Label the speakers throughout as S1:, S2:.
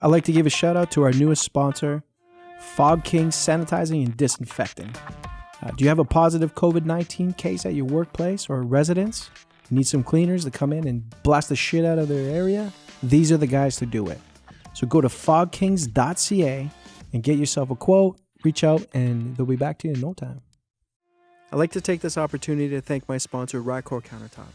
S1: I'd like to give a shout out to our newest sponsor, Fog King Sanitizing and Disinfecting. Do you have a positive COVID-19 case at your workplace or residence? Need some cleaners to come in and blast the shit out of their area? These are the guys to do it. So go to fogkings.ca and get yourself a quote, reach out, and they'll be back to you in no time. I'd like to take this opportunity to thank my sponsor, Rycore Countertops.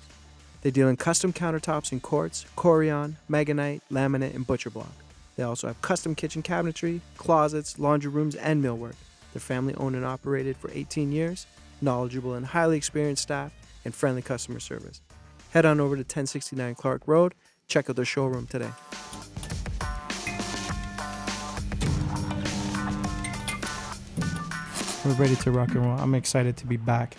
S1: They deal in custom countertops in quartz, Corian, Magonite, laminate, and butcher block. They also have custom kitchen cabinetry, closets, laundry rooms, and millwork. They're family owned and operated for 18 years, knowledgeable and highly experienced staff, and friendly customer service. Head on over to 1069 Clark Road. Check out their showroom today. We're ready to rock and roll. I'm excited to be back.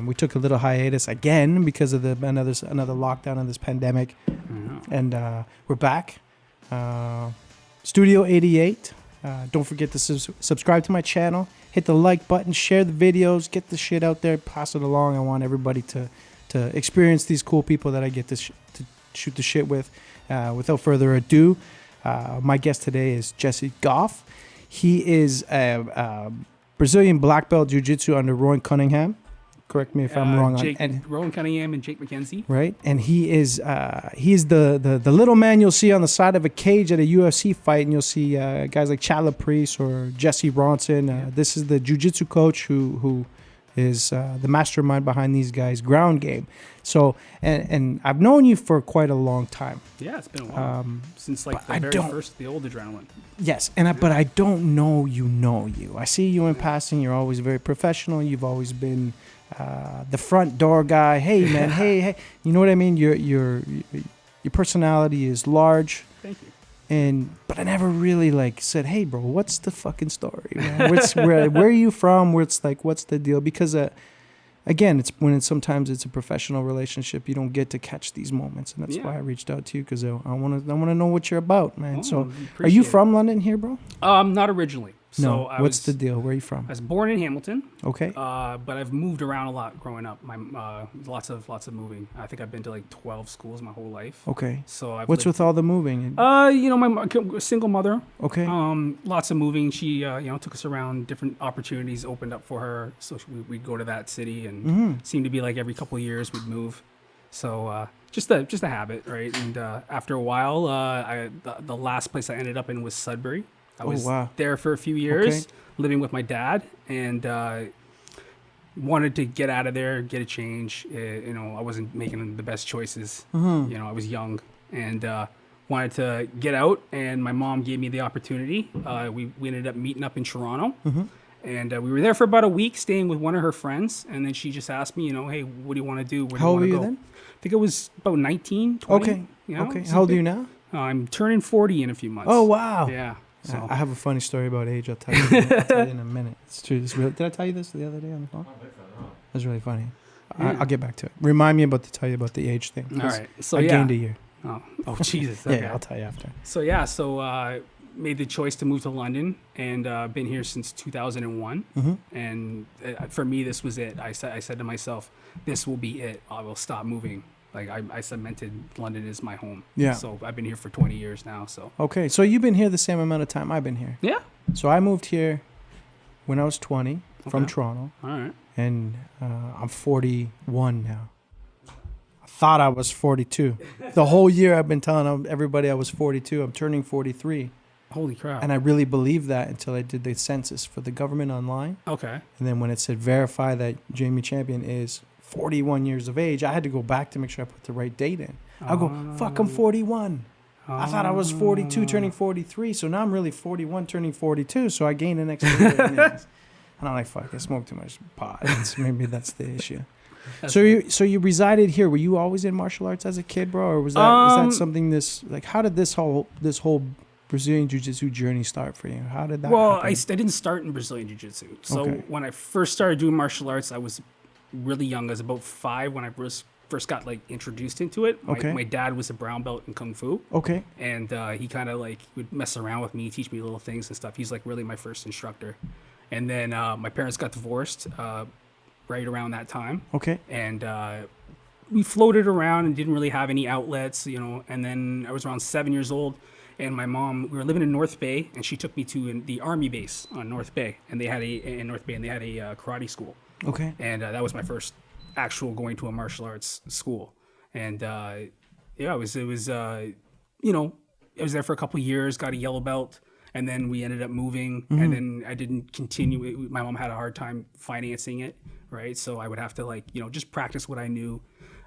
S1: We took a little hiatus again because of another lockdown of this pandemic, and we're back. Studio 88. Don't forget to subscribe to my channel. Hit the like button. Share the videos. Get the shit out there. Pass it along. I want everybody to experience these cool people that I get to shoot the shit with. Without further ado, my guest today is Jesse Gough. He is a Brazilian black belt jiu-jitsu under Roy Cunningham. Correct me if I'm wrong.
S2: Rowan Cunningham and Jake McKenzie.
S1: Right, and he is the little man you'll see on the side of a cage at a UFC fight, and you'll see guys like Chad Laprise or Jesse Ronson. This is the jiu-jitsu coach who is the mastermind behind these guys' ground game. So, and I've known you for quite a long time.
S2: Yeah, it's been a while. Since like the very first, the old adrenaline.
S1: Yes, but I don't know you. I see you in passing. You're always very professional. You've always been the front door guy. Hey man, hey. You know what I mean? Your personality is large.
S2: Thank you.
S1: But I never really said, hey bro, what's the fucking story, man? Where are you from? What's the deal? Because again, sometimes it's a professional relationship. You don't get to catch these moments, and that's why I reached out to you, because I want to know what you're about, man. So, are you from London here, bro?
S2: Not originally.
S1: No. What's the deal? Where are you from?
S2: I was born in Hamilton.
S1: Okay.
S2: But I've moved around a lot growing up. Lots of moving. I think I've been to like 12 schools my whole life.
S1: Okay.
S2: So
S1: what's with all the moving?
S2: My single mother.
S1: Okay.
S2: Lots of moving. She took us around. Different opportunities opened up for her. So we'd go to that city, and seemed to be like every couple of years we'd move. So just a habit, right? And after a while, the last place I ended up in was Sudbury. I was there for a few years, living with my dad, and wanted to get out of there, get a change. I wasn't making the best choices. I was young and wanted to get out, and my mom gave me the opportunity. We ended up meeting up in Toronto, and we were there for about a week, staying with one of her friends, and then she just asked me, hey, what do you want to do? Where do you want to go?
S1: How old were you then?
S2: I think it was about 19, 20.
S1: Okay. How old are you now?
S2: I'm turning 40 in a few months.
S1: Oh, wow.
S2: Yeah. So.
S1: I have a funny story about age. I'll tell you in a minute. It's true. Did I tell you this the other day on the phone? That's really funny. I'll get back to it. Remind me to tell you about the age thing.
S2: All right. So
S1: I gained a year.
S2: Oh Jesus. Okay.
S1: Yeah, I'll tell you after.
S2: So made the choice to move to London, and been here since 2001. And for me, this was it. I said to myself, this will be it. I will stop moving. Like I cemented London is my home. Yeah. So I've been here for 20 years now. So. Okay.
S1: So you've been here the same amount of time I've been here.
S2: Yeah.
S1: So I moved here when I was 20 from Toronto.
S2: All right.
S1: And I'm 41 now. I thought I was 42. The whole year I've been telling everybody I was 42. I'm turning 43.
S2: Holy crap.
S1: And I really believed that until I did the census for the government online.
S2: Okay. And
S1: then when it said verify that Jamie Champion is 41 years of age, I had to go back to make sure I put the right date in. I'll go, fuck, I'm 41. I thought I was 42 turning 43, so now I'm really 41 turning 42, so I gained an extra year. And I'm like, fuck, I smoked too much pot. Maybe that's the issue. So you resided here. Were you always in martial arts as a kid, bro? Or was that something how did this whole Brazilian Jiu-Jitsu journey start for you? How did that happen?
S2: I didn't start in Brazilian Jiu-Jitsu. So when I first started doing martial arts, I was really young. I was about 5 when I first got introduced into it. My dad was a brown belt in Kung Fu.
S1: Okay.
S2: And he kind of would mess around with me, teach me little things and stuff. He's really my first instructor. And then my parents got divorced right around that time.
S1: Okay.
S2: And we floated around and didn't really have any outlets, and then I was around 7 years old, And my mom, we were living in North Bay, and she took me to the Army base on North Bay, and they had a karate school.
S1: Okay.
S2: And that was my first actual going to a martial arts school. And it was I was there for a couple of years, got a yellow belt, and then we ended up moving, and then I didn't continue. My mom had a hard time financing it, right? So I would have to just practice what I knew.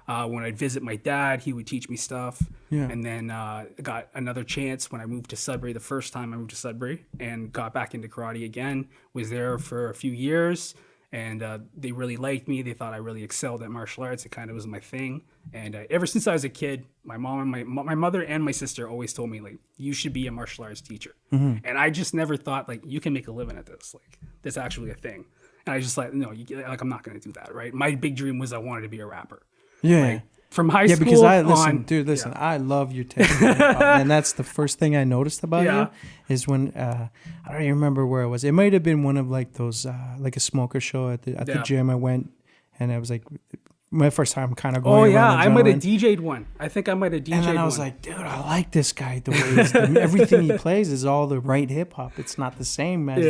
S2: When I'd visit my dad, he would teach me stuff.
S1: Yeah.
S2: And then I got another chance when I moved to Sudbury. The first time I moved to Sudbury and got back into karate again, was there for a few years. And they really liked me. They thought I really excelled at martial arts. It kind of was my thing. And ever since I was a kid, my mom and my mother and my sister always told me, like, you should be a martial arts teacher. And I just never thought, like, you can make a living at this. Like, that's actually a thing. And I just no, I'm not going to do that, right? My big dream was I wanted to be a rapper.
S1: Yeah.
S2: Like, from high school
S1: because
S2: on,
S1: I love your take. And that's the first thing I noticed about you is when, I don't even remember where it was. It might have been one of like those, like a smoker show at the gym I went, and I was like, my first time kind of going around the
S2: I might have DJ'd one. I think I might have DJ'd one.
S1: And then I was like, dude, I like this guy. The way everything he plays is all the right hip hop. It's not the same as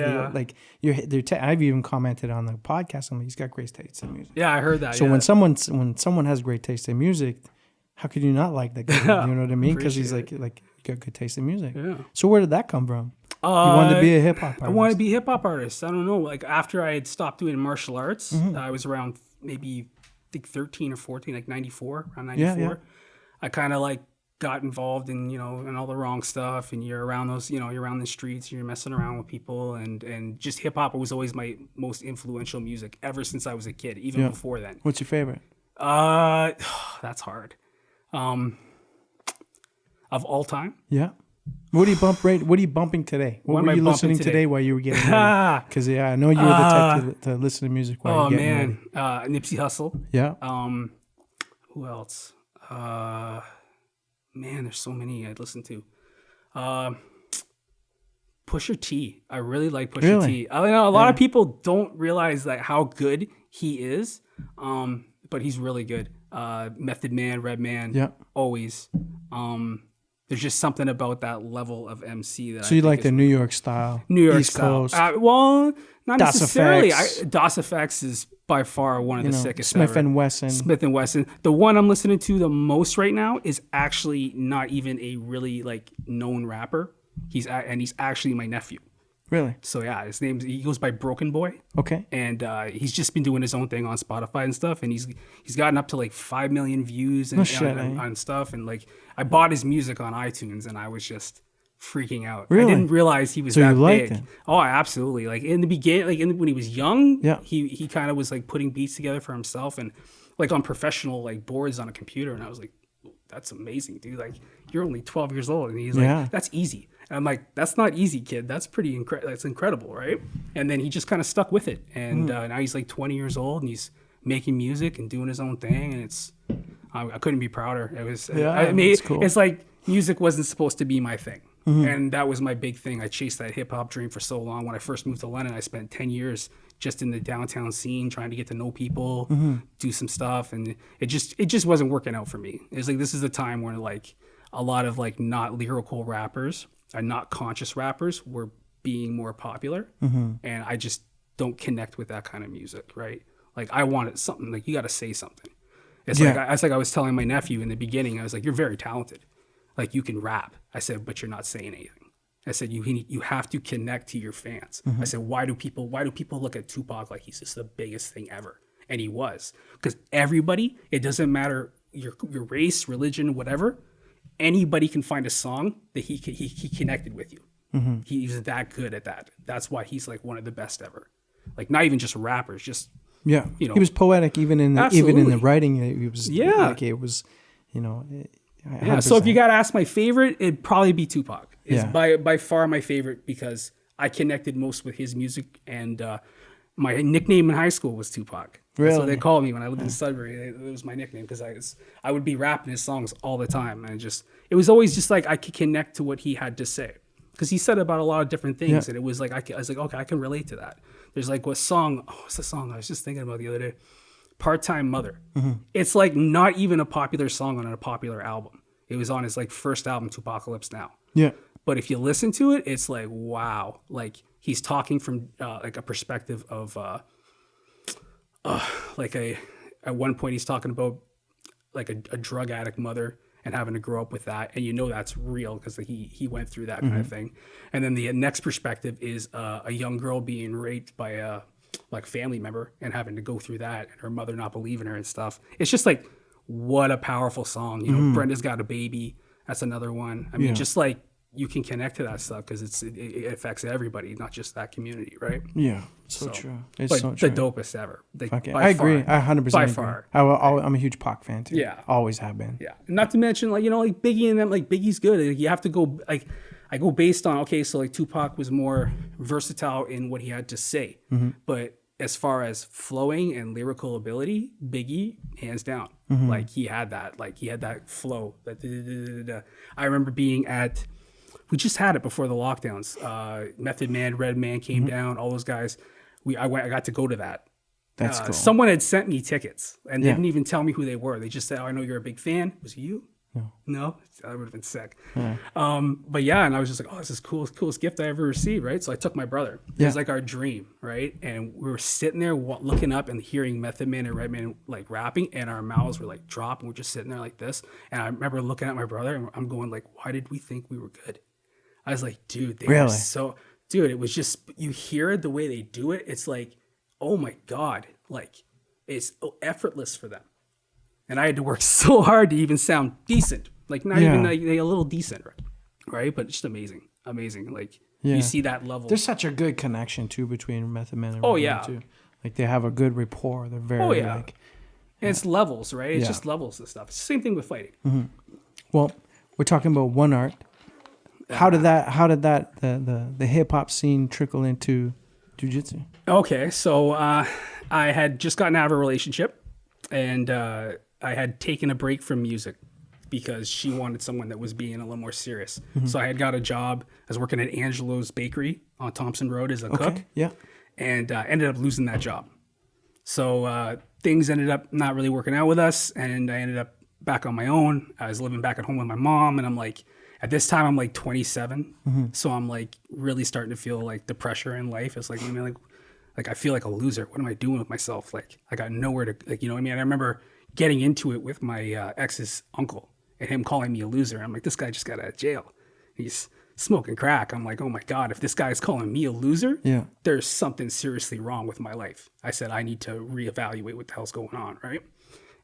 S1: I've even commented on the podcast. I'm like, he's got great taste in music.
S2: Yeah, I heard that.
S1: So when someone has great taste in music, how could you not like that guy? You know what I mean? Because he's like got good taste in music. Yeah. So where did that come from? You wanted to be a hip hop artist.
S2: I wanted to be a hip hop artist. I don't know. Like after I had stopped doing martial arts, I was around maybe, I think 13 or 14, like 94, around 94. Yeah. I kind of like got involved in, in all the wrong stuff, and you're around those, you're around the streets, you're messing around with people, and just hip hop was always my most influential music ever since I was a kid, even before then.
S1: What's your favorite?
S2: That's hard. Of all time?
S1: Yeah. What do you What are you bumping today? What were you listening today while you were getting ready? Because I know you were the type to listen to music while you're getting ready.
S2: Nipsey Hussle.
S1: Yeah.
S2: Who else? There's so many I'd listen to. Pusha T. I really like Pusha T. I know a lot of people don't realize how good he is, but he's really good. Method Man, Redman. Yeah. Always. There's just something about that level of MC that.
S1: So you like the New York style,
S2: East Coast. Well, not
S1: Das
S2: necessarily.
S1: Effects.
S2: Das Effects is by far one of the sickest.
S1: Smith
S2: ever.
S1: and Wesson.
S2: Smith and Wesson. The one I'm listening to the most right now is actually not even a really known rapper. He's actually my nephew.
S1: Really?
S2: So yeah, he goes by Broken Boy.
S1: Okay.
S2: And he's just been doing his own thing on Spotify and stuff, and he's gotten up to 5 million views on stuff, and I bought his music on iTunes, and I was just freaking out.
S1: Really?
S2: I didn't realize he was
S1: so
S2: that
S1: you liked
S2: big.
S1: It?
S2: Oh, absolutely. In the beginning, when he was young,
S1: yeah.
S2: he kind of was putting beats together for himself and on professional boards on a computer, and I was like, that's amazing, dude. You're only 12 years old, and he's that's easy. And I'm like, that's not easy, kid. That's that's incredible, right? And then he just kind of stuck with it, and now he's 20 years old, and he's making music and doing his own thing, and it's I couldn't be prouder. It was it's cool. It's music wasn't supposed to be my thing, and that was my big thing. I chased that hip hop dream for so long. When I first moved to London, I spent 10 years just in the downtown scene, trying to get to know people, do some stuff, and it just wasn't working out for me. It's this is the time where a lot of not lyrical rappers are not conscious rappers were being more popular, and I just don't connect with that kind of music, right? I wanted something you got to say something. It's I was telling my nephew in the beginning. I was like, you're very talented, you can rap. I said, but you're not saying anything. I said, you have to connect to your fans. I said, why do people look at Tupac like he's just the biggest thing ever? And he was, because everybody, it doesn't matter your race, religion, whatever. Anybody can find a song that he connected with you. He's that good at that. That's why he's one of the best ever. Not even just rappers, just
S1: he was poetic even in the writing. It was it was,
S2: So if you got to ask my favorite, it'd probably be Tupac. It's by far my favorite because I connected most with his music, and my nickname in high school was Tupac.
S1: Really?
S2: That's what they called me when I lived in Sudbury. It was my nickname because I would be rapping his songs all the time, and it was always just I could connect to what he had to say because he said about a lot of different things, and it was I was like, okay, I can relate to that. There's what song? Oh, what's the song I was just thinking about the other day? Part-Time Mother. It's not even a popular song on a popular album. It was on his first album, Tupacalypse Now.
S1: Yeah.
S2: But if you listen to it, it's like, wow. Like he's talking from like a perspective of at one point he's talking about like a drug addict mother and having to grow up with that. And that's real because he went through that kind of thing. And then the next perspective is a young girl being raped by a like family member and having to go through that and her mother not believing her and stuff. It's just like, what a powerful song. Brenda's Got a Baby. That's another one. I mean, just like you can connect to that stuff because it affects everybody, not just that community, right?
S1: Yeah, so true. It's so
S2: the
S1: true.
S2: dopest ever.
S1: I agree. I 100%
S2: by
S1: agree.
S2: far.
S1: I'm a huge Pac fan too.
S2: Yeah,
S1: always have been.
S2: Yeah, not to mention like like Biggie and them. Like Biggie's good. Like, you have to go like I go based on so like Tupac was more versatile in what he had to say, but as far as flowing and lyrical ability, Biggie hands down. Like he had that flow. I remember being at. We just had it before the lockdowns. Method Man, Redman came down. All those guys. I got to go to that.
S1: That's cool.
S2: Someone had sent me tickets and didn't even tell me who they were. They just said, "Oh, I know you're a big fan." Was it you? No, that would have been sick. Yeah. But yeah, and I was just like, "Oh, this is coolest gift I ever received." Right. So I took my brother. It was like our dream, right? And we were sitting there looking up and hearing Method Man and Redman like rapping, and our mouths were like dropped, and we're just sitting there like this. And I remember looking at my brother, and I'm going like, "Why did we think we were good?" I was like, dude, they were so, dude, it was just, you hear it, the way they do it. It's like, oh my God, like it's effortless for them. And I had to work so hard to even sound decent, like not even like, a little decent, right? But just amazing. Like you see that level.
S1: There's such a good connection too between Method Man and Redman too. Like they have a good rapport. They're very like.
S2: And it's levels, right? It's just levels and stuff. It's the same thing with fighting.
S1: Well, we're talking about one art. How did the hip hop scene trickle into jiu-jitsu?
S2: Okay, so I had just gotten out of a relationship, and I had taken a break from music because she wanted someone that was being a little more serious. So I had got a job. I was working at Angelo's Bakery on Thompson Road as a cook. Yeah, and ended up losing that job. So things ended up not really working out with us, and I ended up back on my own. I was living back at home with my mom, and I'm like. At this time, I'm like 27, so I'm like really starting to feel like the pressure in life. It's like, I mean, like I feel like a loser. What am I doing with myself? Like I got nowhere to, like, you know what I mean? I remember getting into it with my ex's uncle and him calling me a loser. I'm like, this guy just got out of jail. He's smoking crack. I'm like, oh my God, if this guy's calling me a loser, there's something seriously wrong with my life. I said, I need to reevaluate what the hell's going on, right?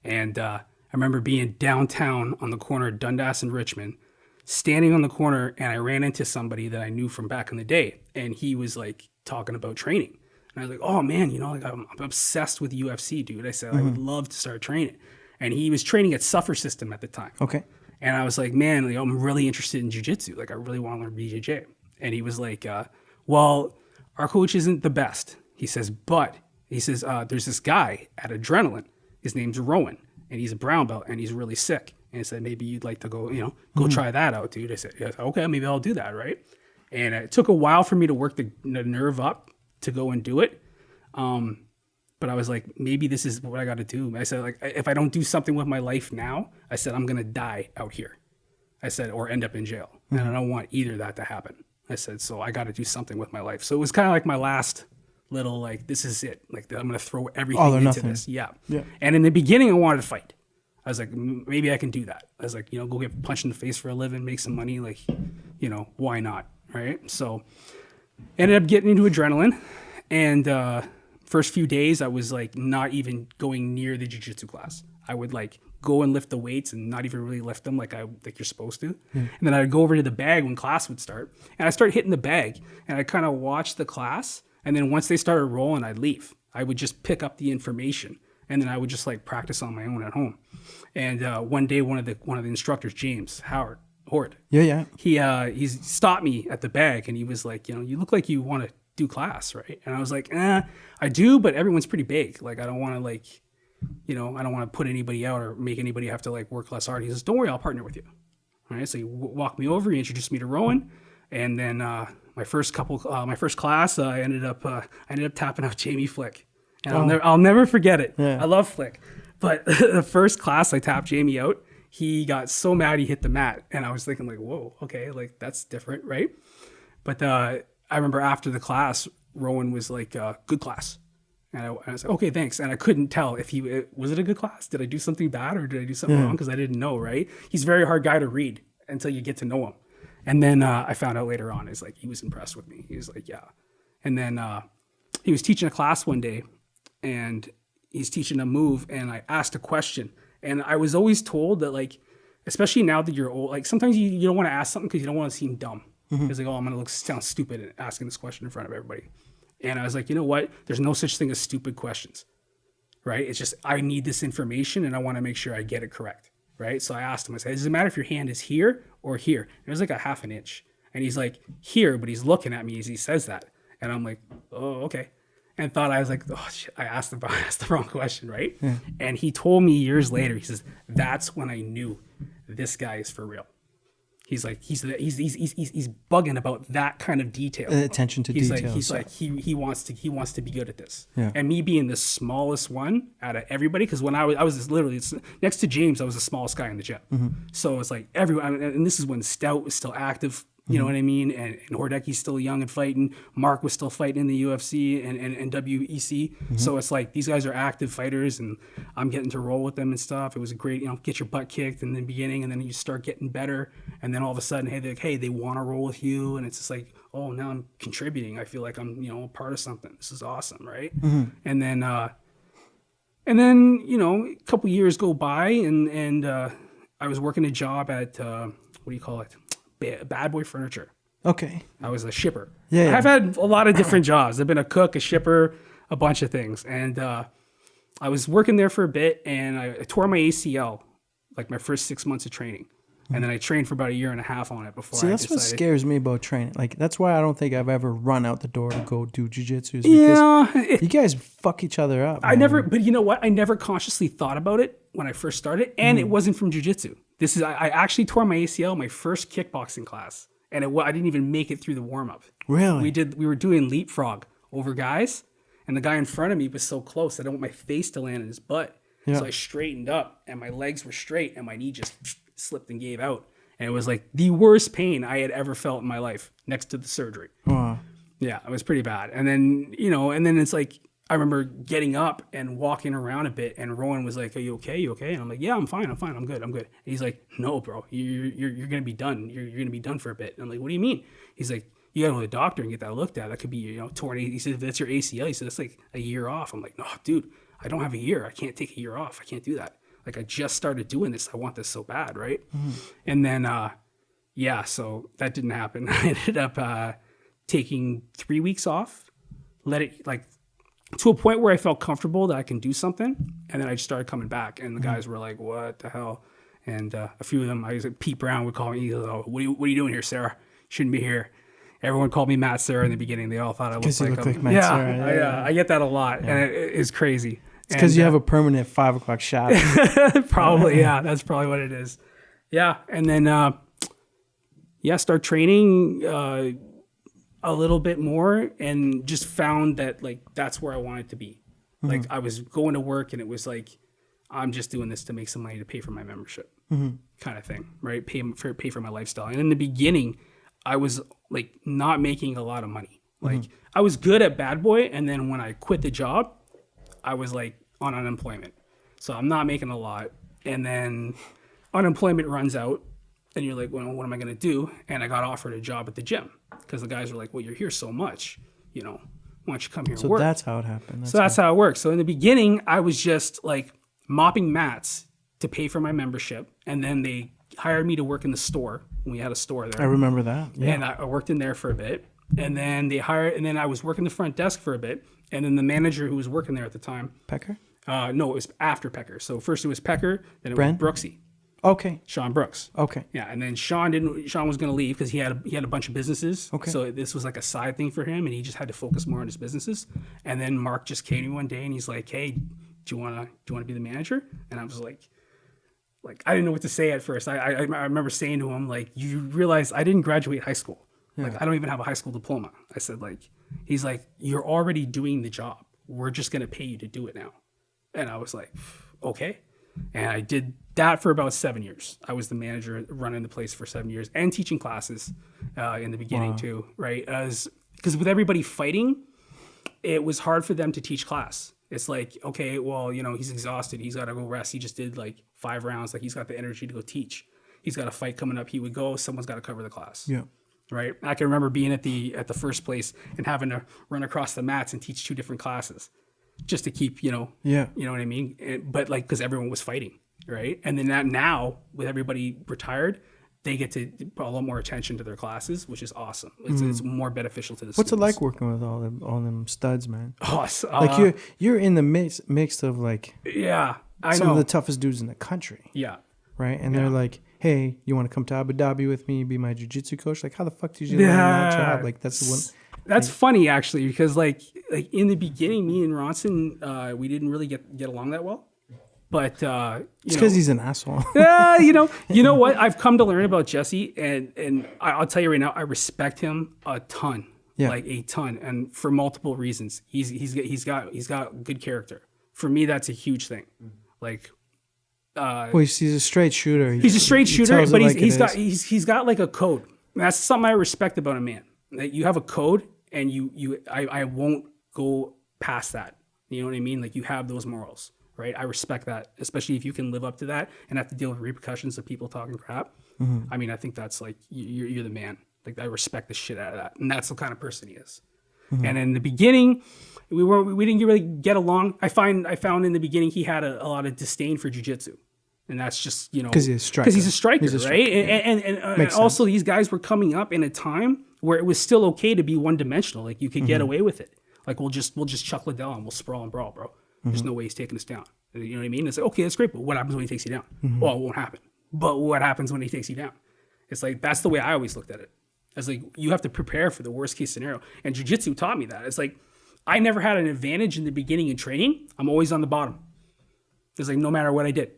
S2: And I remember being downtown on the corner of Dundas and Richmond, standing on the corner, and I ran into somebody that I knew from back in the day, and he was like talking about training. And I was like, oh man, like I'm obsessed with UFC, dude. I said, I would love to start training. And he was training at Suffer System at the time. Okay. And I was like, man, I'm really interested in jiu-jitsu. Like I really want to learn BJJ. And he was like, well, our coach isn't the best. He says, but there's this guy at Adrenaline. His name's Rowan, and he's a brown belt, and he's really sick. And I said, maybe you'd like to go, go try that out, dude. I said, yeah, okay, maybe I'll do that, right? And it took a while for me to work the nerve up to go and do it. But I was like, maybe this is what I got to do. I said, like, if I don't do something with my life now, I said, I'm going to die out here. I said, or end up in jail. And I don't want either of that to happen. I said, so I got to do something with my life. So it was kind of like my last little, like, this is it. Like, I'm going to throw everything into this. Yeah. And in the beginning, I wanted to fight. I was like, maybe I can do that. I was like, go get punched in the face for a living, make some money. Like, why not? Right. So ended up getting into Adrenaline. And first few days, I was like not even going near the jiu-jitsu class. I would like go and lift the weights and not even really lift them like you're supposed to. And then I'd go over to the bag when class would start. And I started hitting the bag. And I kind of watched the class. And then once they started rolling, I'd leave. I would just pick up the information. And then I would just like practice on my own at home. And one day, one of the instructors, James Howard, he stopped me at the bag, and he was like, you look like you want to do class, right? And I was like, I do, but everyone's pretty big. Like I don't want to like, I don't want to put anybody out or make anybody have to like work less hard. He says, don't worry, I'll partner with you. All right. So he walked me over. He introduced me to Rowan, and then my first class, I ended up tapping out Jamie Flick. And I'll never forget it. Yeah. I love Flick. But the first class I tapped Jamie out, he got so mad he hit the mat. And I was thinking like, whoa, okay, like that's different, right? But I remember after the class, Rowan was like, good class. And I was like, okay, thanks. And I couldn't tell if was it a good class? Did I do something bad or did I do something wrong? Because I didn't know, right? He's a very hard guy to read until you get to know him. And then I found out later on, is like, he was impressed with me. He was like, yeah. And then he was teaching a class one day and he's teaching a move. And I asked a question. And I was always told that, like, especially now that you're old, like sometimes you don't want to ask something because you don't want to seem dumb. It's like, oh, I'm going to sound stupid asking this question in front of everybody. And I was like, you know what? There's no such thing as stupid questions, right? It's just, I need this information and I want to make sure I get it correct, right? So I asked him, I said, does it matter if your hand is here or here? And it was like a half an inch. And he's like, here, but he's looking at me as he says that. And I'm like, oh, okay. And thought I was like, oh, shit, I asked the wrong question, right? Yeah. And he told me years later, he says, that's when I knew this guy is for real. He's like, he's bugging about that kind of detail.
S1: Attention to detail.
S2: He's like, he wants to be good at this. Yeah. And me being the smallest one out of everybody, because when I was literally next to James, I was the smallest guy in the gym. So it's like everyone, and this is when Stout was still active. You know what I mean? And Hordecki's still young and fighting. Mark was still fighting in the UFC and WEC. So it's like these guys are active fighters and I'm getting to roll with them and stuff. It was a great, get your butt kicked in the beginning and then you start getting better. And then all of a sudden, they want to roll with you. And it's just like, oh, now I'm contributing. I feel like I'm, a part of something. This is awesome, right? And then, a couple years go by and I was working a job at, what do you call it? Bad Boy Furniture.
S1: Okay.
S2: I was a shipper.
S1: Yeah.
S2: I've had a lot of different jobs. I've been a cook, a shipper, a bunch of things. And I was working there for a bit and I tore my ACL, like my first 6 months of training. And then I trained for about a year and a half on it before I decided.
S1: What scares me about training. Like, that's why I don't think I've ever run out the door to go do jiu-jitsu. Because you guys fuck each other up.
S2: But you know what? I never consciously thought about it when I first started. And it wasn't from jiu-jitsu. I actually tore my ACL my first kickboxing class. And I didn't even make it through the warm-up.
S1: Really?
S2: We were doing leapfrog over guys. And the guy in front of me was so close. I didn't want my face to land in his butt. Yeah. So I straightened up and my legs were straight and my knee just slipped and gave out. And it was like the worst pain I had ever felt in my life next to the surgery.
S1: Wow.
S2: Yeah, it was pretty bad. And then, it's like, I remember getting up and walking around a bit and Rowan was like, are you okay? You okay? And I'm like, yeah, I'm fine. I'm good. And he's like, no, bro, you're going to be done. You're going to be done for a bit. And I'm like, what do you mean? He's like, you got to go to the doctor and get that looked at. That could be, torn. He said, if that's your ACL, he said, that's like a year off. I'm like, no, dude, I don't have a year. I can't take a year off. I can't do that. Like, I just started doing this. I want this so bad, right? And then, so that didn't happen. I ended up taking 3 weeks off, let it, to a point where I felt comfortable that I can do something. And then I just started coming back. And the guys were like, what the hell? And a few of them, Pete Brown would call me. He goes, oh, what are you doing here, Sarah? Shouldn't be here. Everyone called me Matt Sarah in the beginning. They all thought I looked like
S1: Matt Sarah.
S2: Yeah, I get that a lot. Yeah. And it is crazy.
S1: It's because you have a permanent 5 o'clock shadow.
S2: Probably, yeah. That's probably what it is. Yeah. And then, start training a little bit more and just found that, that's where I wanted to be. Like, I was going to work and it was like, I'm just doing this to make some money to pay for my membership kind of thing, right? Pay for my lifestyle. And in the beginning, I was, not making a lot of money. I was good at Bad Boy. And then when I quit the job, I was on unemployment. So I'm not making a lot. And then unemployment runs out and you're like, well, what am I going to do? And I got offered a job at the gym because the guys were like, well, you're here so much, why don't you come here and work?
S1: So that's how it happened.
S2: That's how it works. So in the beginning, I was just mopping mats to pay for my membership. And then they hired me to work in the store when we had a store there.
S1: I remember that. Yeah.
S2: And I worked in there for a bit. And then and then I was working the front desk for a bit. And then the manager who was working there at the time.
S1: Pecker?
S2: No, it was after Pecker. So first it was Pecker, then it was Brooksy.
S1: Okay.
S2: Sean Brooks.
S1: Okay.
S2: Yeah, and then Sean was going to leave because he had a bunch of businesses. Okay. So this was a side thing for him, and he just had to focus more on his businesses. And then Mark just came to me one day, and he's like, "Hey, do you want to be the manager?" And I was like I didn't know what to say at first. I remember saying to him, you realize I didn't graduate high school. Yeah. I don't even have a high school diploma. I said, he's like, you're already doing the job. We're just going to pay you to do it now. And I was like, okay. And I did that for about 7 years. I was the manager running the place for 7 years and teaching classes in the beginning too, right? Because with everybody fighting, it was hard for them to teach class. It's like, okay, well, he's exhausted. He's got to go rest. He just did like 5 rounds. Like he's got the energy to go teach. He's got a fight coming up. He would go. Someone's got to cover the class.
S1: Yeah.
S2: Right. I can remember being at the first place and having to run across the mats and teach 2 different classes just to keep, you know what I mean? But like, because everyone was fighting. Right. And then now with everybody retired, they get to put a lot more attention to their classes, which is awesome. It's more beneficial to the students.
S1: What's it like working with all them studs, man?
S2: Like
S1: you're in the mix of like some of the toughest dudes in the country.
S2: Yeah.
S1: Right. And they're like, hey, you want to come to Abu Dhabi with me, be my jiu-jitsu coach? Like, how the fuck did you learn that job? Like, that's the one.
S2: That's funny actually, because like in the beginning, me and Ronson, we didn't really get along that well. But
S1: it's because he's an asshole.
S2: You know what? I've come to learn about Jesse, and I'll tell you right now, I respect him a ton, like a ton, and for multiple reasons. He's got good character. For me, that's a huge thing. Like,
S1: he's a straight shooter.
S2: He's a straight shooter, but he's got like a code. And that's something I respect about a man. That you have a code, and I won't go past that. You know what I mean? Like you have those morals. Right, I respect that, especially if you can live up to that and have to deal with repercussions of people talking crap. Mm-hmm. I mean, I think that's like you're the man. Like I respect the shit out of that, and that's the kind of person he is. Mm-hmm. And in the beginning, we didn't really get along. I found in the beginning he had a lot of disdain for jiu-jitsu, and that's just because he's a striker, right? And also these guys were coming up in a time where it was still okay to be one-dimensional. Like you could get away with it. Like we'll just chuck Liddell and we'll sprawl and brawl, bro. There's no way he's taking us down. You know what I mean? It's like, okay, that's great, but what happens when he takes you down? Well, it won't happen. But what happens when he takes you down? It's like, that's the way I always looked at it. It's like, you have to prepare for the worst case scenario. And jiu-jitsu taught me that. It's like, I never had an advantage in the beginning in training. I'm always on the bottom. It's like, no matter what I did.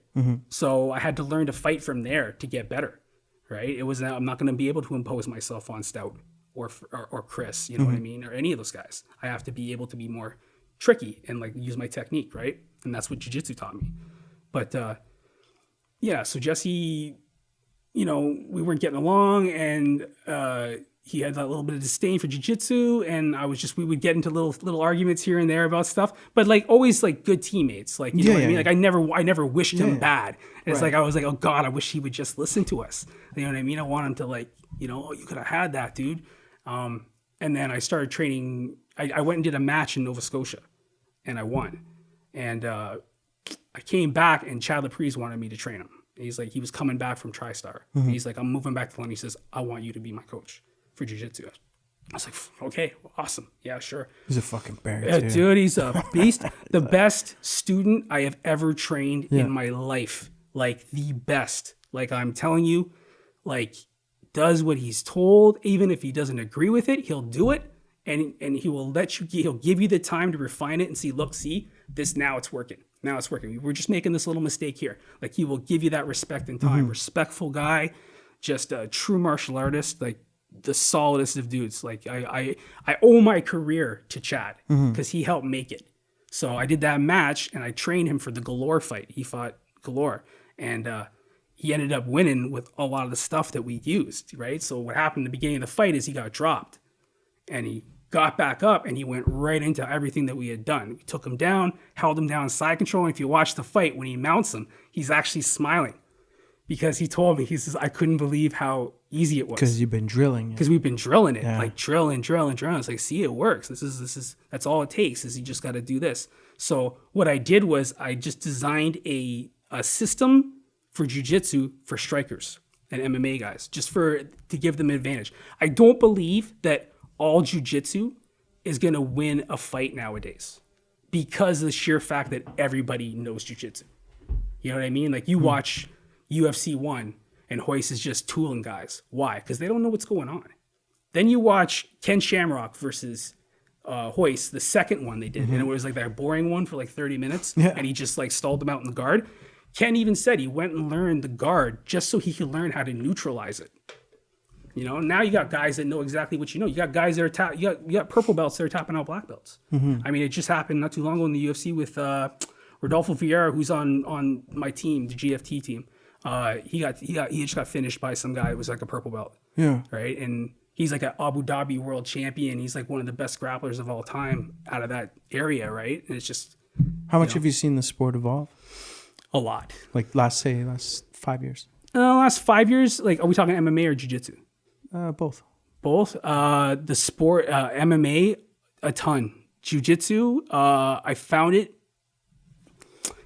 S2: So I had to learn to fight from there to get better, right? It was, I'm not going to be able to impose myself on Stout or Chris, you know what I mean? Or any of those guys. I have to be able to be more tricky and like use my technique, right? And that's what jiu-jitsu taught me. But so Jesse, we weren't getting along, and he had that little bit of disdain for jiu-jitsu, and we would get into little arguments here and there about stuff, but like always like good teammates, like you know what I mean? Like I never wished him bad. And it's like I was like, oh God, I wish he would just listen to us. You know what I mean? I want him to like, oh, you could have had that, dude. And then I started training. I went and did a match in Nova Scotia, and I won. And I came back, and Chad Laprise wanted me to train him. And he's like, he was coming back from TriStar. He's like, I'm moving back to London. He says, I want you to be my coach for jiu-jitsu. I was like, okay, awesome. Yeah, sure.
S1: He's a fucking bear, too.
S2: Dude, he's a beast. The best student I have ever trained in my life. Like, the best. Like, I'm telling you, like, does what he's told. Even if he doesn't agree with it, he'll do it. And he will he'll give you the time to refine it and see, this, now it's working. Now it's working. We're just making this little mistake here. Like he will give you that respect and time. Respectful guy, just a true martial artist, like the solidest of dudes. Like I owe my career to Chad because he helped make it. So I did that match and I trained him for the Galore fight. He fought Galore and he ended up winning with a lot of the stuff that we used, right? So what happened in the beginning of the fight is he got dropped and he got back up and he went right into everything that we had done. We took him down, held him down side control. And if you watch the fight, when he mounts him, he's actually smiling because he told me, he says, I couldn't believe how easy it was.
S1: Because you've been drilling it.
S2: Because we've been drilling it, like drilling. It's like, see, it works. That's all it takes is you just got to do this. So what I did was I just designed a system for jiu-jitsu for strikers and MMA guys, just to give them an advantage. I don't believe that all jiu-jitsu is going to win a fight nowadays because of the sheer fact that everybody knows jiu-jitsu. You know what I mean? Like you watch UFC 1 and Hoist is just tooling guys. Why? Because they don't know what's going on. Then you watch Ken Shamrock versus Hoist, the second one they did. And it was like that boring one for like 30 minutes. Yeah. And he just like stalled them out in the guard. Ken even said he went and learned the guard just so he could learn how to neutralize it. Now you got guys that know exactly what you know. You got guys that are you got purple belts that are tapping out black belts. I mean, it just happened not too long ago in the UFC with Rodolfo Vieira, who's on my team, the GFT team, he just got finished by some guy who was like a purple belt.
S1: Yeah.
S2: Right. And he's like an Abu Dhabi world champion. He's like one of the best grapplers of all time out of that area. Right. And it's just.
S1: How much have you seen the sport evolve?
S2: A lot.
S1: Like last 5 years?
S2: Last 5 years, like, are we talking MMA or jiu-jitsu?
S1: Both.
S2: Both. The sport, MMA, a ton. Jiu-jitsu, I found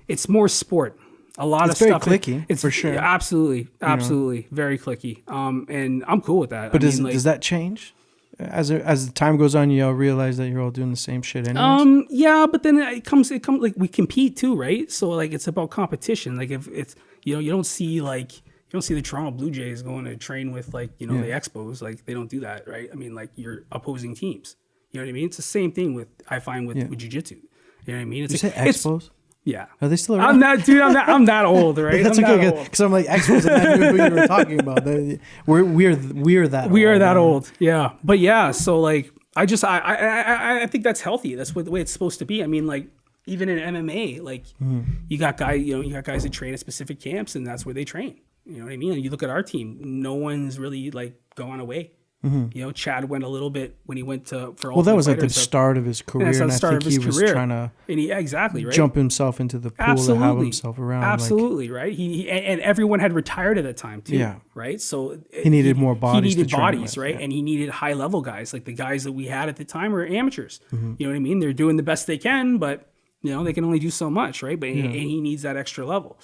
S2: it's more sport. A lot of stuff.
S1: It's very clicky, it's for sure.
S2: Absolutely. Very clicky. And I'm cool with that.
S1: But does that change? As the time goes on, you all realize that you're all doing the same shit anyways?
S2: Yeah, but then it comes like we compete too, right? So like it's about competition. Like if it's, you don't see the Toronto Blue Jays going to train with like, the Expos. Like they don't do that, right? I mean, like you're opposing teams. You know what I mean? It's the same thing I find with jiu-jitsu. You know what I mean? It's
S1: you say Expos?
S2: Yeah.
S1: Are they still around?
S2: I'm that old, right?
S1: That's okay, because I'm like, Expos, and I knew who you were talking about. We're that old.
S2: We are that old, yeah. But yeah, so like, I think that's healthy. That's the way it's supposed to be. I mean, like, even in MMA, like, you got guys that train at specific camps, and that's where they train. You know what I mean? And you look at our team, no one's really like gone away. Chad went a little bit when he went for
S1: that was at the start of his career, and I think he was trying to
S2: exactly right
S1: jump himself into the pool to have himself around.
S2: Absolutely, right. He and everyone had retired at that time too.
S1: Yeah.
S2: Right. So
S1: he needed more bodies.
S2: He needed bodies,
S1: with,
S2: right?
S1: Yeah.
S2: And he needed high level guys. Like the guys that we had at the time were amateurs. You know what I mean? They're doing the best they can, but they can only do so much, right? But and he needs that extra level.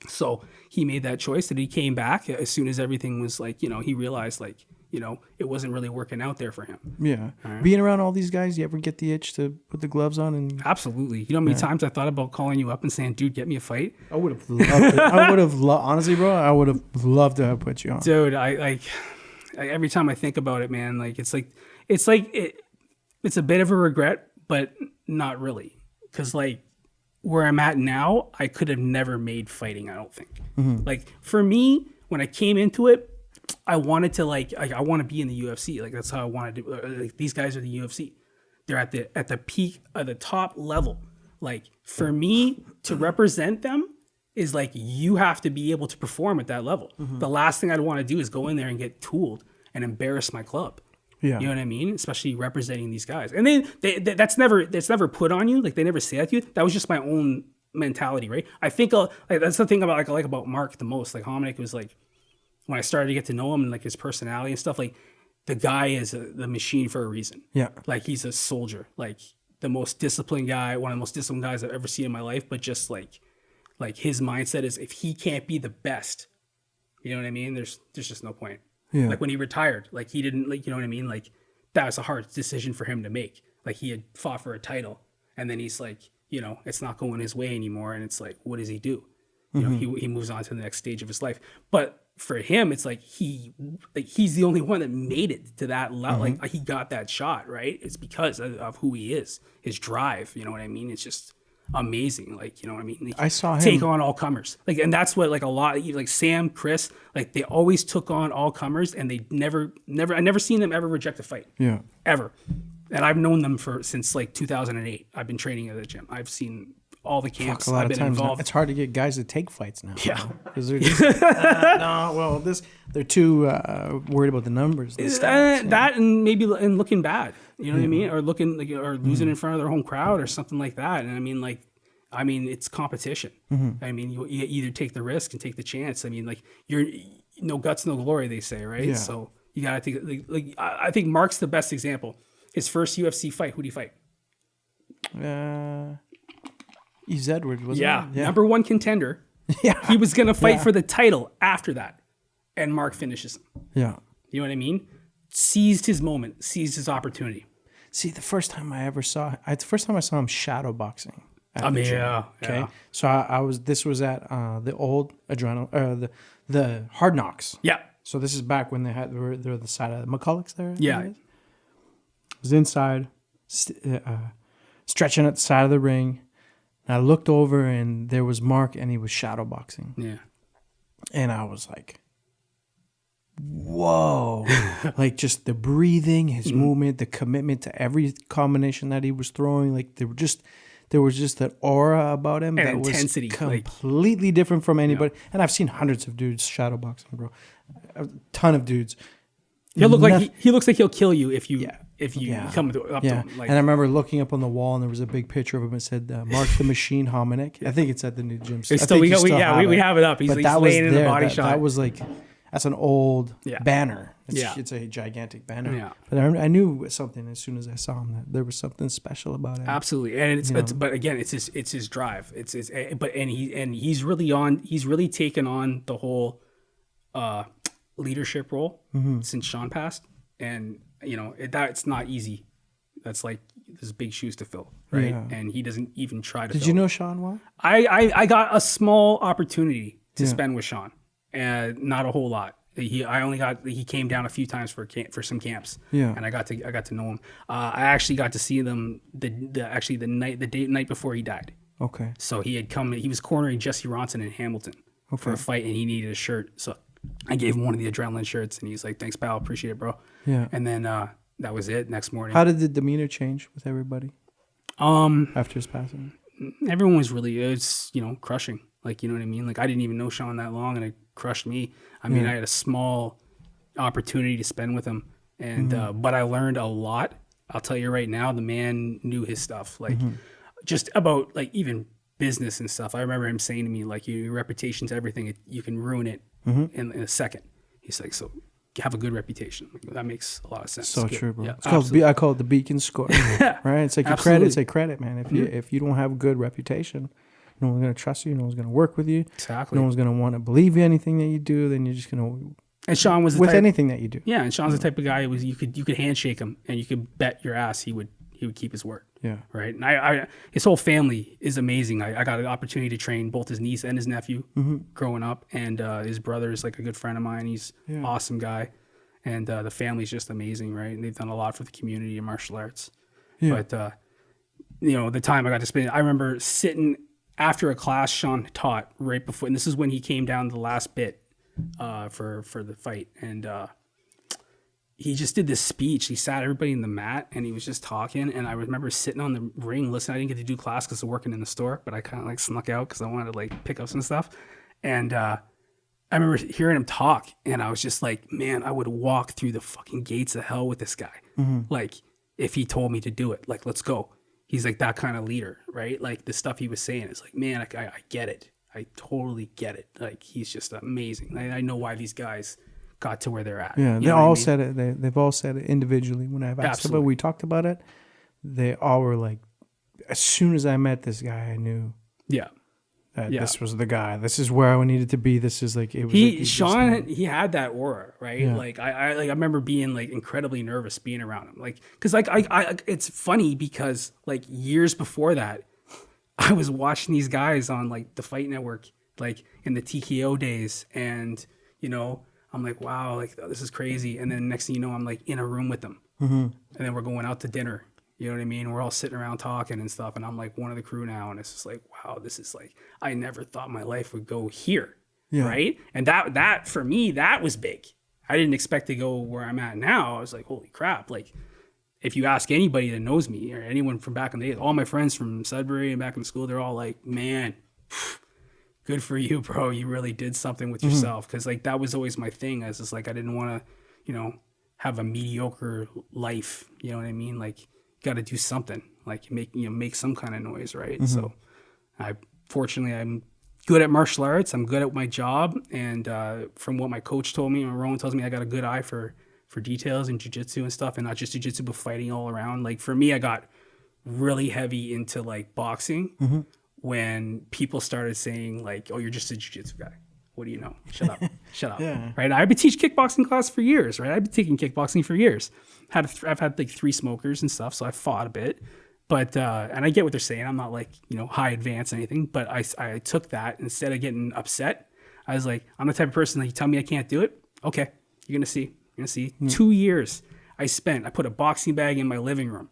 S2: So he made that choice, and he came back as soon as everything was like, he realized like, it wasn't really working out there for him.
S1: Yeah. Right. Being around all these guys, you ever get the itch to put the gloves on? And
S2: absolutely. You know how many times I thought about calling you up and saying, dude, get me a fight?
S1: I would have loved it. Honestly, bro, I would have loved to have put you on.
S2: Dude, I every time I think about it, man, like it's a bit of a regret, but not really. Because like where I'm at now, I could have never made fighting, I don't think. Like for me, when I came into it, I wanted to I want to be in the UFC. Like that's how I wanted to do. Like, these guys are the UFC. They're at the peak of the top level. Like for me to represent them is like you have to be able to perform at that level. The last thing I'd want to do is go in there and get tooled and embarrass my club. Yeah. You know what I mean? Especially representing these guys. And then that's never put on you. Like they never say that to you. That was just my own mentality, right? I think that's the thing about I like about Mark the most. Like Hominick was like, when I started to get to know him and like his personality and stuff, like the guy is the machine for a reason. Yeah. Like he's a soldier, like the most disciplined guy, one of the most disciplined guys I've ever seen in my life. But just like his mindset is if he can't be the best, you know what I mean? There's just no point. Yeah. Like when he retired, like he didn't you know what I mean? Like that was a hard decision for him to make. Like he had fought for a title and then he's like, it's not going his way anymore. And it's like, what does he do? He moves on to the next stage of his life. But for him, it's like he's the only one that made it to that level. Like he got that shot, right? It's because of who he is, his drive. You know what I mean? It's just amazing. Like, you know what I mean? Like,
S1: I saw him
S2: take on all comers. Like, and that's what like a lot like Sam, Chris, like they always took on all comers, and they I never seen them ever reject a fight. Yeah, ever. And I've known them since like 2008. I've been training at the gym. I've seen all the camps. I've been involved.
S1: It's hard to get guys to take fights now.
S2: Yeah,
S1: because they're just, they're too worried about the numbers. The stats,
S2: that and maybe looking bad. You know what I mean? Or looking like or losing in front of their home crowd or something like that. And I mean, it's competition. I mean, you either take the risk and take the chance. I mean, like you're no guts, no glory, they say, right? Yeah. So you gotta take I think Mark's the best example. His first UFC fight, who did he fight?
S1: He's Edwards, wasn't he?
S2: Yeah, number one contender. Yeah. He was going to fight for the title after that. And Mark finishes him. Yeah. You know what I mean? Seized his moment, seized his opportunity.
S1: See, the first time I saw him shadow boxing.
S2: Yeah.
S1: Okay. Yeah. So this was at the old the Hard Knocks. Yeah. So this is back when they were the side of McCulloch's there.
S2: Yeah.
S1: I was inside, stretching at the side of the ring. And I looked over and there was Mark and he was shadow boxing. Yeah. And I was like, whoa. Like just the breathing, his movement, the commitment to every combination that he was throwing. Like there was just that aura about him
S2: And
S1: that
S2: intensity,
S1: was completely different from anybody. And I've seen hundreds of dudes shadowboxing, bro. A ton of dudes.
S2: He looks like he'll kill you if you come up to him. Like,
S1: and I remember looking up on the wall, and there was a big picture of him. It said, "Mark the Machine Hominick." I think it's at the new gym.
S2: we have it up. He's laying in the body shot.
S1: That was like, that's an old banner. It's a gigantic banner.
S2: Yeah.
S1: But I knew something as soon as I saw him, that there was something special about him.
S2: Absolutely, and but again, it's his drive. He's really taken on the whole leadership role since Sean passed, and it's not easy. That's like, there's big shoes to fill, right? Yeah. And he doesn't even try to.
S1: Did you know Sean well?
S2: I got a small opportunity to spend with Sean, and not a whole lot. He came down a few times for some camps, and I got to know him. I actually got to see them the night before he died.
S1: Okay.
S2: So he had come. He was cornering Jesse Ronson in Hamilton for a fight, and he needed a shirt. So I gave him one of the adrenaline shirts, and he's like, "Thanks, pal. Appreciate it, bro."
S1: Yeah.
S2: And then that was it. Next morning.
S1: How did the demeanor change with everybody? After his passing,
S2: everyone was really crushing. Like, you know what I mean? Like, I didn't even know Sean that long, and it crushed me. I mean, I had a small opportunity to spend with him, and but I learned a lot. I'll tell you right now, the man knew his stuff. Like, just about like even business and stuff. I remember him saying to me, like, your reputation's everything. You can ruin it in a second. He's like, so have a good reputation. Like, that makes a lot of sense.
S1: So true, bro.
S2: Yeah,
S1: I call it the Beacon score, right? It's like your credit. It's like credit, man. If you don't have a good reputation, no one's gonna trust you. No one's gonna work with you.
S2: Exactly.
S1: No one's gonna want to believe you anything that you do. Then you're just gonna.
S2: And Sean was
S1: anything that you do.
S2: Yeah, and Sean's the type of guy you could handshake him, and you could bet your ass he would keep his word.
S1: Yeah.
S2: Right. And his whole family is amazing. I got an opportunity to train both his niece and his nephew growing up, and his brother is like a good friend of mine. He's an awesome guy, and the family's just amazing, right? And they've done a lot for the community in martial arts. Yeah. But the time I got to spend, I remember sitting after a class Sean taught right before, and this is when he came down the last bit for the fight, and he just did this speech. He sat everybody in the mat, and he was just talking, and I remember sitting on the ring listening. I didn't get to do class because of working in the store, but I kind of like snuck out because I wanted to like pick up some stuff, and I remember hearing him talk, and I was just like, man, I would walk through the fucking gates of hell with this guy. Like, if he told me to do it, like, let's go. He's like that kind of leader, right? Like, the stuff he was saying is like, man, I get it. I totally get it. Like, he's just amazing. I know why these guys got to where they're at.
S1: Yeah, they all said it. They've all said it individually. When I've asked about, we talked about it, they all were like, as soon as I met this guy, I knew.
S2: Yeah.
S1: This was the guy. This is where I needed to be. This is like, it was.
S2: Sean had that aura, right? Yeah. Like I remember being like incredibly nervous being around him. Like, cause like I it's funny because like years before that, I was watching these guys on like the Fight Network, like in the TKO days, and I'm like, wow, like this is crazy. And then next thing you know, I'm like in a room with them, and then we're going out to dinner. You know what I mean? We're all sitting around talking and stuff, and I'm like one of the crew now, and it's just like, wow, this is like, I never thought my life would go here, right? And that for me, that was big. I didn't expect to go where I'm at now. I was like, holy crap! Like, if you ask anybody that knows me or anyone from back in the day, all my friends from Sudbury and back in school, they're all like, man, good for you, bro. You really did something with yourself, because like that was always my thing. I was just like, I didn't want to, have a mediocre life. You know what I mean? Like, got to do something, like make some kind of noise, right? So fortunately I'm good at martial arts, I'm good at my job, and from what my coach told me, and Rowan tells me, I got a good eye for details in jiu-jitsu and stuff, and not just jiu-jitsu but fighting all around. Like, for me, I got really heavy into like boxing when people started saying like, oh, you're just a jiu-jitsu guy, what do you know? Shut up. Shut up. Yeah. Right? I've been teaching kickboxing class for years, right? I've been taking kickboxing for years. I've had like 3 smokers and stuff, so I fought a bit. But and I get what they're saying. I'm not like, high advanced or anything, but I took that, instead of getting upset, I was like, I'm the type of person that you tell me I can't do it. Okay, you're gonna see. 2 years I put a boxing bag in my living room,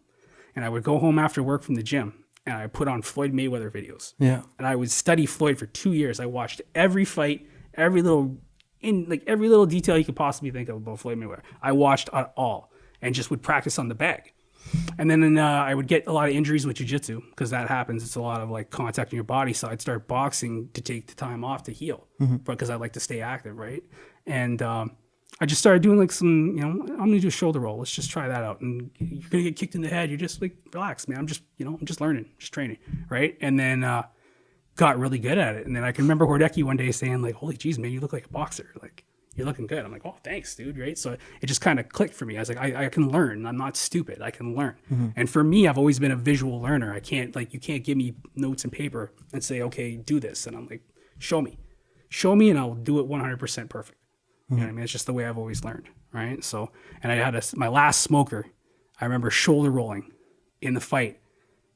S2: and I would go home after work from the gym, and I put on Floyd Mayweather videos. Yeah. And I would study Floyd for 2 years. I watched every fight, every little detail you could possibly think of about Floyd Mayweather. I watched it all and just would practice on the bag. And then I would get a lot of injuries with jiu-jitsu because that happens. It's a lot of like contact in your body. So I'd start boxing to take the time off to heal because I like to stay active, right? And I just started doing like some, you know, I'm gonna do a shoulder roll. Let's just try that out. And you're gonna get kicked in the head. You're just like, relax, man. I'm just learning, just training, right? And then got really good at it. And then I can remember Hordecki one day saying like, holy geez, man, you look like a boxer. Like, you're looking good. I'm like, oh, thanks, dude, right? So it just kind of clicked for me. I was like, I can learn. I'm not stupid. I can learn. And for me, I've always been a visual learner. I can't, like, you can't give me notes and paper and say, okay, do this. And I'm like, show me, and I'll do it 100% perfect. You know what I mean? It's just the way I've always learned, right? So, and I had my last smoker, I remember shoulder rolling in the fight.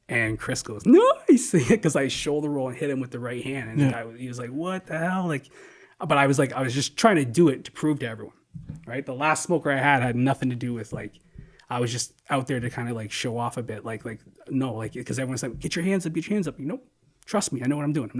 S2: And Chris goes, nice, because I shoulder roll and hit him with the right hand. And the guy, he was like, what the hell? Like, but I was just trying to do it to prove to everyone, right? The last smoker I had nothing to do with like, I was just out there to kind of like show off a bit. Because everyone's like, get your hands up. You know, trust me, I know what I'm doing.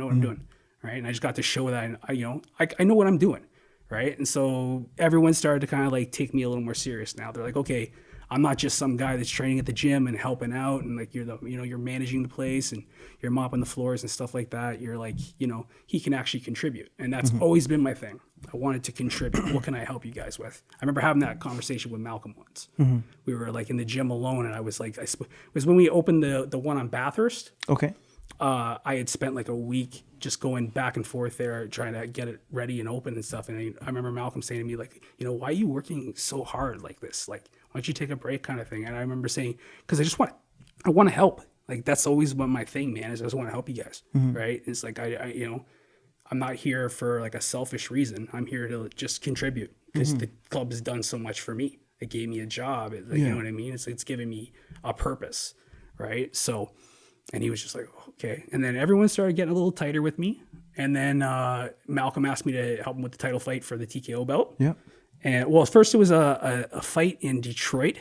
S2: Right? And I just got to show that, I know what I'm doing, right? And so everyone started to kind of like take me a little more serious now. They're like, okay, I'm not just some guy that's training at the gym and helping out and like you're managing the place and you're mopping the floors and stuff like that. You're like, he can actually contribute. And that's always been my thing. I wanted to contribute. What can I help you guys with? I remember having that conversation with Malcolm once. We were like in the gym alone and I was like, it was when we opened the one on Bathurst.
S1: Okay.
S2: I had spent like a week just going back and forth there trying to get it ready and open and stuff. And I remember Malcolm saying to me like, why are you working so hard like this? Like, why don't you take a break kind of thing? And I remember saying, because I want to help. Like, that's always been my thing, man, is I just want to help you guys, right? It's like, I'm not here for like a selfish reason. I'm here to just contribute because the club has done so much for me. It gave me a job. You know what I mean? It's given me a purpose, right? So, and he was just like, okay. And then everyone started getting a little tighter with me. And then Malcolm asked me to help him with the title fight for the TKO belt. Yeah. And well, first it was a fight in Detroit,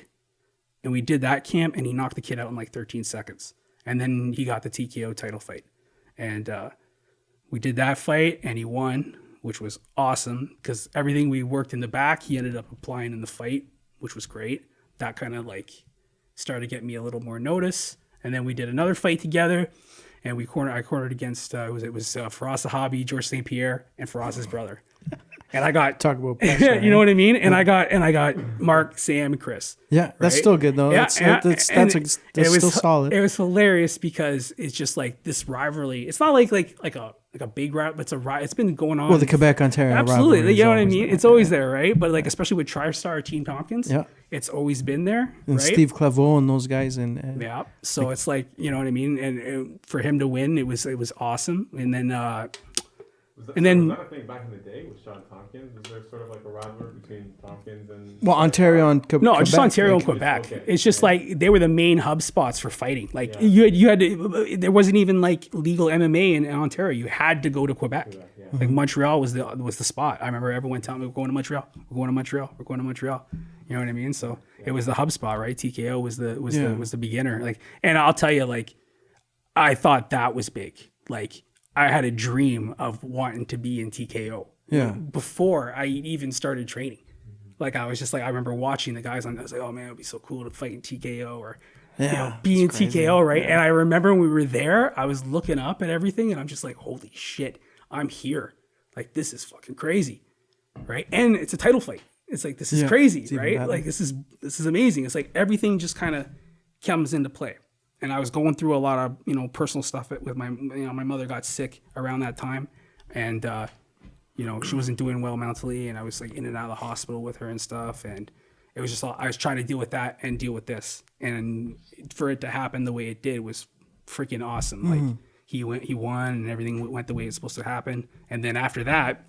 S2: and we did that camp, and he knocked the kid out in like 13 seconds. And then he got the TKO title fight. And we did that fight, and he won, which was awesome because everything we worked in the back, he ended up applying in the fight, which was great. That kind of like started getting me a little more notice. And then we did another fight together, and I cornered against it was Firas Zahabi, George St. Pierre, and Firas's brother. And I got
S1: talk about pressure,
S2: you know what I mean? And I got Mark, Sam, and Chris.
S1: Yeah, right? That's still good though. That's still solid.
S2: It was hilarious because it's just like this rivalry. It's not like a big rivalry, but it's been going on.
S1: Well, the Quebec Ontario
S2: absolutely,
S1: rivalry,
S2: you know what I mean? It's always there, right? But like especially with TriStar, Team Tompkins, it's always been there.
S1: And right? Steve Claveau and those guys, and
S2: yeah. So it's like, you know what I mean? And for him to win, it was awesome. And then.
S3: Was that a thing back in the day with Sean Tompkins? Was there sort of like a rivalry between Tompkins and...
S1: Well, Ontario and Quebec.
S2: No, just Ontario and Quebec. Okay. It's just like they were the main hub spots for fighting. Like you had to, there wasn't even like legal MMA in Ontario. You had to go to Quebec. Like Montreal was the spot. I remember everyone telling me, we're going to Montreal. You know what I mean? So it was the hub spot, right? TKO was the beginner. Like, and I'll tell you, like, I thought that was big. Like, I had a dream of wanting to be in TKO before I even started training. Like I was just like, I remember watching the guys on, I was like, oh man, it'd be so cool to fight in TKO or be in TKO, right? And I remember when we were there, I was looking up at everything and I'm just like, holy shit, I'm here. Like this is fucking crazy, right? And it's a title fight. It's like, this is crazy, right? Like this is amazing. It's like everything just kind of comes into play. And I was going through a lot of, personal stuff with my mother got sick around that time. And, she wasn't doing well mentally. And I was like in and out of the hospital with her and stuff. And it was just, I was trying to deal with that and deal with this. And for it to happen the way it did was freaking awesome. Like he won and everything went the way it's supposed to happen. And then after that,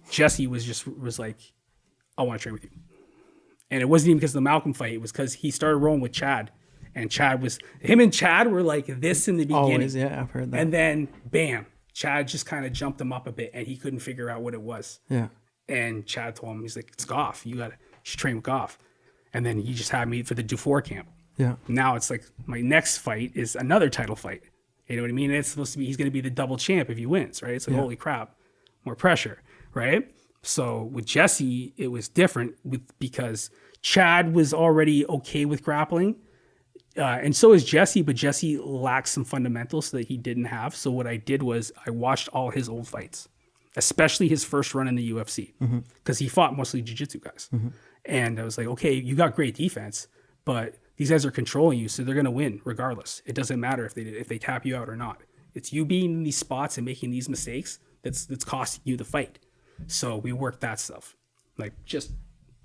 S2: Jesse was like, I want to train with you. And it wasn't even because of the Malcolm fight. It was because he started rolling with Chad. And him and Chad were like this in the beginning.
S1: Always, yeah, I've heard that.
S2: And then, bam, Chad just kind of jumped him up a bit, and he couldn't figure out what it was. Yeah. And Chad told him, he's like, it's Gough. You should train with Gough. And then he just had me for the Dufour camp. Yeah. Now it's like my next fight is another title fight. You know what I mean? And it's supposed to be, he's going to be the double champ if he wins, right? It's like, holy crap, more pressure, right? So with Jesse, it was different because Chad was already okay with grappling. and so is Jesse, but Jesse lacks some fundamentals that he didn't have. So what I did was I watched all his old fights, especially his first run in the UFC, because he fought mostly jiu-jitsu guys. And I was like, okay, you got great defense, but these guys are controlling you, so they're going to win regardless. It doesn't matter if they tap you out or not. It's you being in these spots and making these mistakes that's costing you the fight. So we worked that stuff, like just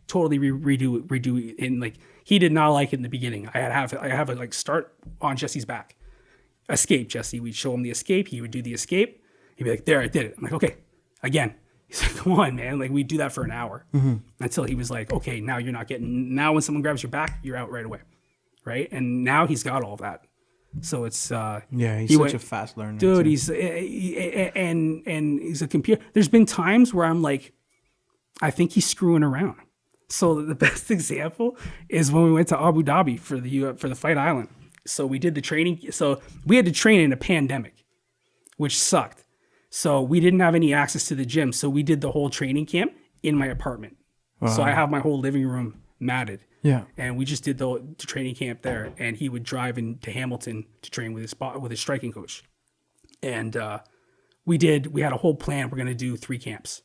S2: totally redo it. And like he did not like it in the beginning. I have it like start on Jesse's back, escape Jesse. We'd show him the escape. He would do the escape. He'd be like, there, I did it. I'm like, okay, again. He's like, come on, man. Like we do that for an hour until he was like, okay, now you're not getting. Now when someone grabs your back, you're out right away, right? And now he's got all of that. So it's
S1: he's such a fast learner,
S2: dude.
S1: too.
S2: He's and he's a computer. There's been times where I'm like, I think he's screwing around. So the best example is when we went to Abu Dhabi for the Fight Island. So we did the training. So we had to train in a pandemic, which sucked. So we didn't have any access to the gym. So we did the whole training camp in my apartment. Wow. So I have my whole living room matted. Yeah. And we just did the training camp there. And he would drive into Hamilton to train with his striking coach. And we had a whole plan. We're going to do 3 camps.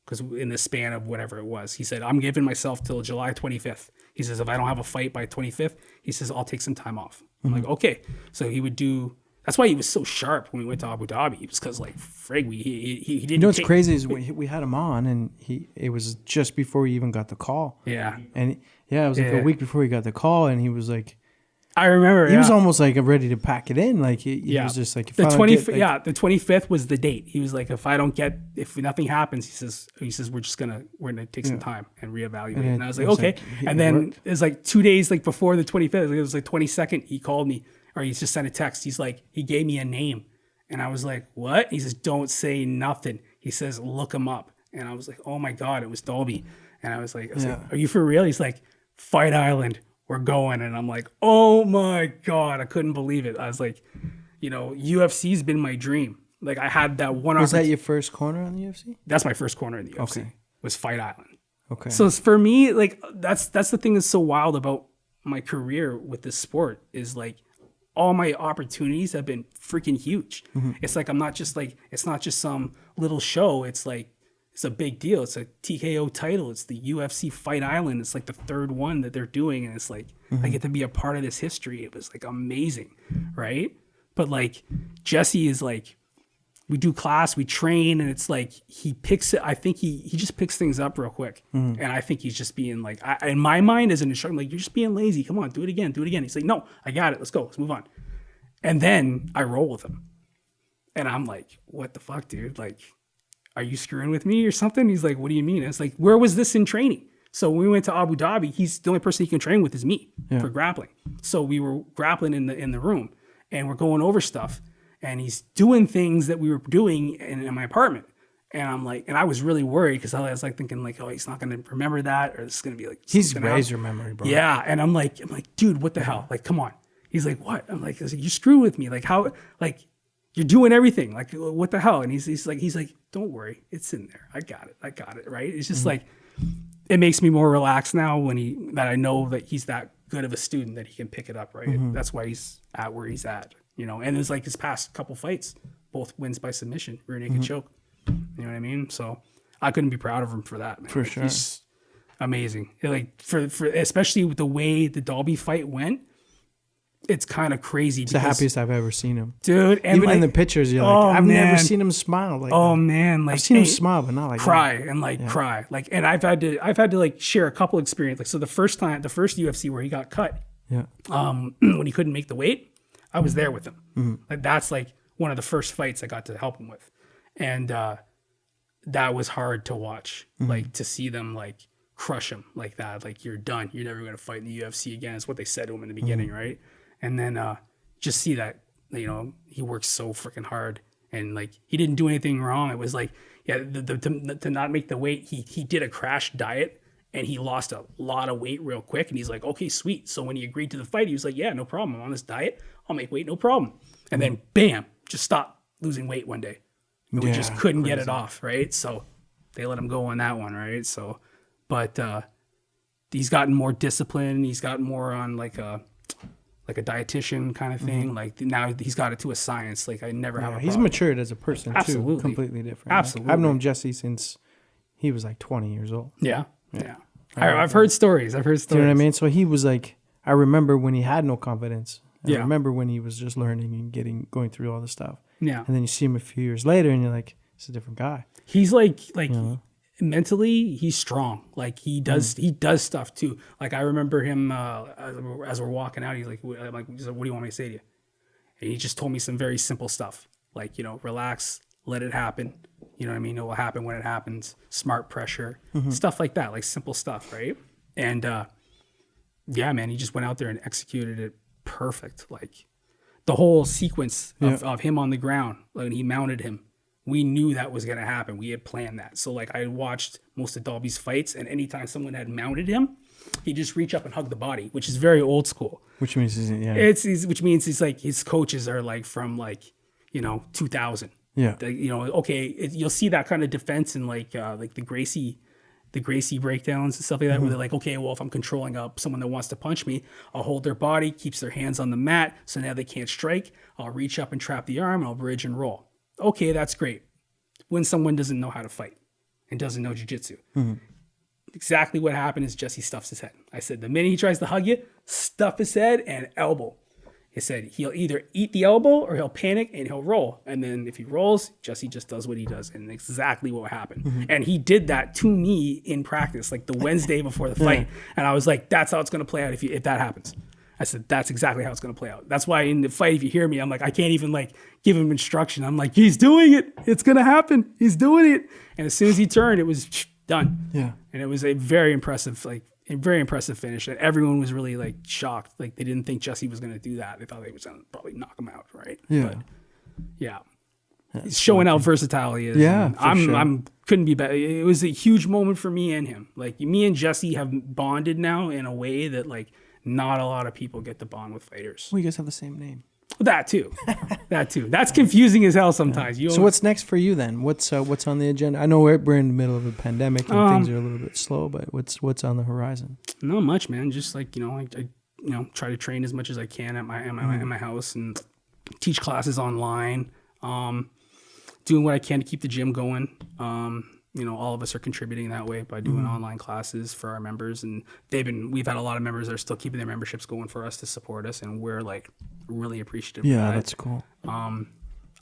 S2: Because in the span of whatever it was, he said, I'm giving myself till July 25th. He says, if I don't have a fight by 25th, he says, I'll take some time off. I'm like, okay. So he would do. That's why he was so sharp when we went to Abu Dhabi. It was because like frig, he didn't.
S1: You know what's crazy is we had him on, and it was just before he even got the call.
S2: Yeah,
S1: and it was like a week before he got the call, and he was like,
S2: I remember
S1: he was almost like ready to pack it in. Like he was just like
S2: the 25th was the date. He was like, if nothing happens, he says we're gonna take some time and reevaluate. And I was like, okay. And then it was like 2 days like before the 25th. It was like 22nd. He called me. Or he just sent a text. He's like, he gave me a name. And I was like, what? He says, don't say nothing. He says, look him up. And I was like, oh my God, it was Dolby. And I was like, are you for real? He's like, Fight Island, we're going. And I'm like, oh my God, I couldn't believe it. I was like, UFC's been my dream. Like I had that one.
S1: Was that your first corner on the UFC?
S2: That's my first corner in the UFC.
S1: Okay.
S2: Was Fight Island.
S1: Okay.
S2: So for me, like that's the thing that's so wild about my career with this sport is like, all my opportunities have been freaking huge. It's like, it's not just some little show. It's like, it's a big deal. It's a TKO title. It's the UFC Fight Island. It's like the 3rd one that they're doing. And it's like, I get to be a part of this history. It was like amazing. Right. But like Jesse is like, we do class, we train, and it's like, he picks it. I think he just picks things up real quick. And I think he's just being like, in my mind as an instructor, I'm like, you're just being lazy. Come on, do it again. He's like, no, I got it. Let's go. Let's move on. And then I roll with him. And I'm like, what the fuck, dude? Like, are you screwing with me or something? He's like, what do you mean? And it's like, where was this in training? So when we went to Abu Dhabi, he's the only person he can train with is me for grappling. So we were grappling in the room and we're going over stuff. And he's doing things that we were doing in my apartment. And I'm like, and I was really worried because I was like thinking like, oh, he's not going to remember that, or this is going to be like,
S1: he's razor memory, bro.
S2: Yeah. And I'm like, dude, what the hell? Like, come on. He's like, what? I'm like, you screw with me. Like how, like you're doing everything. Like, what the hell? And he's like, don't worry. It's in there. I got it. Right. It's just like, it makes me more relaxed now that I know that he's that good of a student that he can pick it up. Right. That's why he's at where he's at. And it's like his past couple fights, both wins by submission, rear naked choke. You know what I mean? So I couldn't be proud of him for that, man.
S1: For sure.
S2: He's amazing. Like for especially with the way the Dolby fight went, it's kind of crazy.
S1: It's the happiest I've ever seen him.
S2: Dude. And
S1: even
S2: like,
S1: in the pictures, you're like, I've never seen him smile like that.
S2: Man. Like
S1: I've seen him smile, but not like
S2: cry
S1: that.
S2: and like cry. Like, and I've had to like share a couple experiences. Like, so the first UFC where he got cut, when he couldn't make the weight, I was there with him. Like that's like one of the first fights I got to help him with. And that was hard to watch, like to see them like crush him like that. Like you're done. You're never going to fight in the UFC again. Is what they said to him in the beginning. Right. And then just see that, he works so freaking hard and like he didn't do anything wrong. It was like, to not make the weight, he did a crash diet. And he lost a lot of weight real quick. And he's like, okay, sweet. So when he agreed to the fight, he was like, yeah, no problem. I'm on this diet. I'll make weight, no problem. And then bam, just stopped losing weight one day. And we just couldn't get it off, right? So they let him go on that one, right? So, but he's gotten more discipline. He's gotten more on like like a dietitian kind of thing. Like now he's got it to a science. Like I never have a
S1: he's
S2: problem.
S1: matured as a person
S2: Absolutely.
S1: too. Completely different.
S2: Absolutely.
S1: I've known Jesse since he was like 20 years old.
S2: Yeah. I've heard stories.
S1: Do you know what I mean? So he was like, I remember when he had no confidence. I remember when he was just learning and going through all this stuff.
S2: Yeah.
S1: And then you see him a few years later and you're like, it's a different guy.
S2: He's like mentally, he's strong. Like he does stuff too. Like I remember him as we're walking out, he's like, I'm like, what do you want me to say to you? And he just told me some very simple stuff. Like, relax, let it happen. You know what I mean? It will happen when it happens. Smart pressure, stuff like that, like simple stuff, right? And yeah, man, he just went out there and executed it perfect. Like the whole sequence of him on the ground, when he mounted him, we knew that was going to happen. We had planned that. So like I watched most of Dalby's fights, and anytime someone had mounted him, he just reach up and hug the body, which is very old school.
S1: Which means
S2: which means he's like his coaches are like from like 2000.
S1: Yeah.
S2: You'll see that kind of defense in like the Gracie breakdowns and stuff like that, where they're like, okay, well, if I'm controlling up someone that wants to punch me, I'll hold their body, keeps their hands on the mat, so now they can't strike. I'll reach up and trap the arm, and I'll bridge and roll. Okay, that's great. When someone doesn't know how to fight and doesn't know jiu-jitsu. Exactly what happened is Jesse stuffs his head. I said, the minute he tries to hug you, stuff his head and elbow. He said he'll either eat the elbow or he'll panic and he'll roll. And then if he rolls, Jesse just does what he does. And exactly what happened. And he did that to me in practice, like the Wednesday before the fight. And I was like, that's how it's going to play out if that happens. I said, that's exactly how it's going to play out. That's why in the fight, if you hear me, I'm like, I can't even like give him instruction. I'm like, he's doing it. It's going to happen. He's doing it. And as soon as he turned, it was done. Yeah. And it was a very impressive finish. And everyone was really like shocked. Like they didn't think Jesse was going to do that. They thought they was going to probably knock him out. Right. Yeah. But yeah. He's showing how versatile he is. Yeah. I'm couldn't be better. It was a huge moment for me and him. Like me and Jesse have bonded now in a way that like not a lot of people get to bond with fighters.
S1: Well, you guys have the same name.
S2: That too. That's confusing as hell sometimes.
S1: So what's next for you then? What's on the agenda? I know we're in the middle of a pandemic and things are a little bit slow, but what's on the horizon?
S2: Not much, man. Just like I try to train as much as I can at my house and teach classes online. Doing what I can to keep the gym going. All of us are contributing that way by doing online classes for our members, and we've had a lot of members that are still keeping their memberships going for us to support us, and we're like really appreciative of that. Yeah,
S1: that's cool.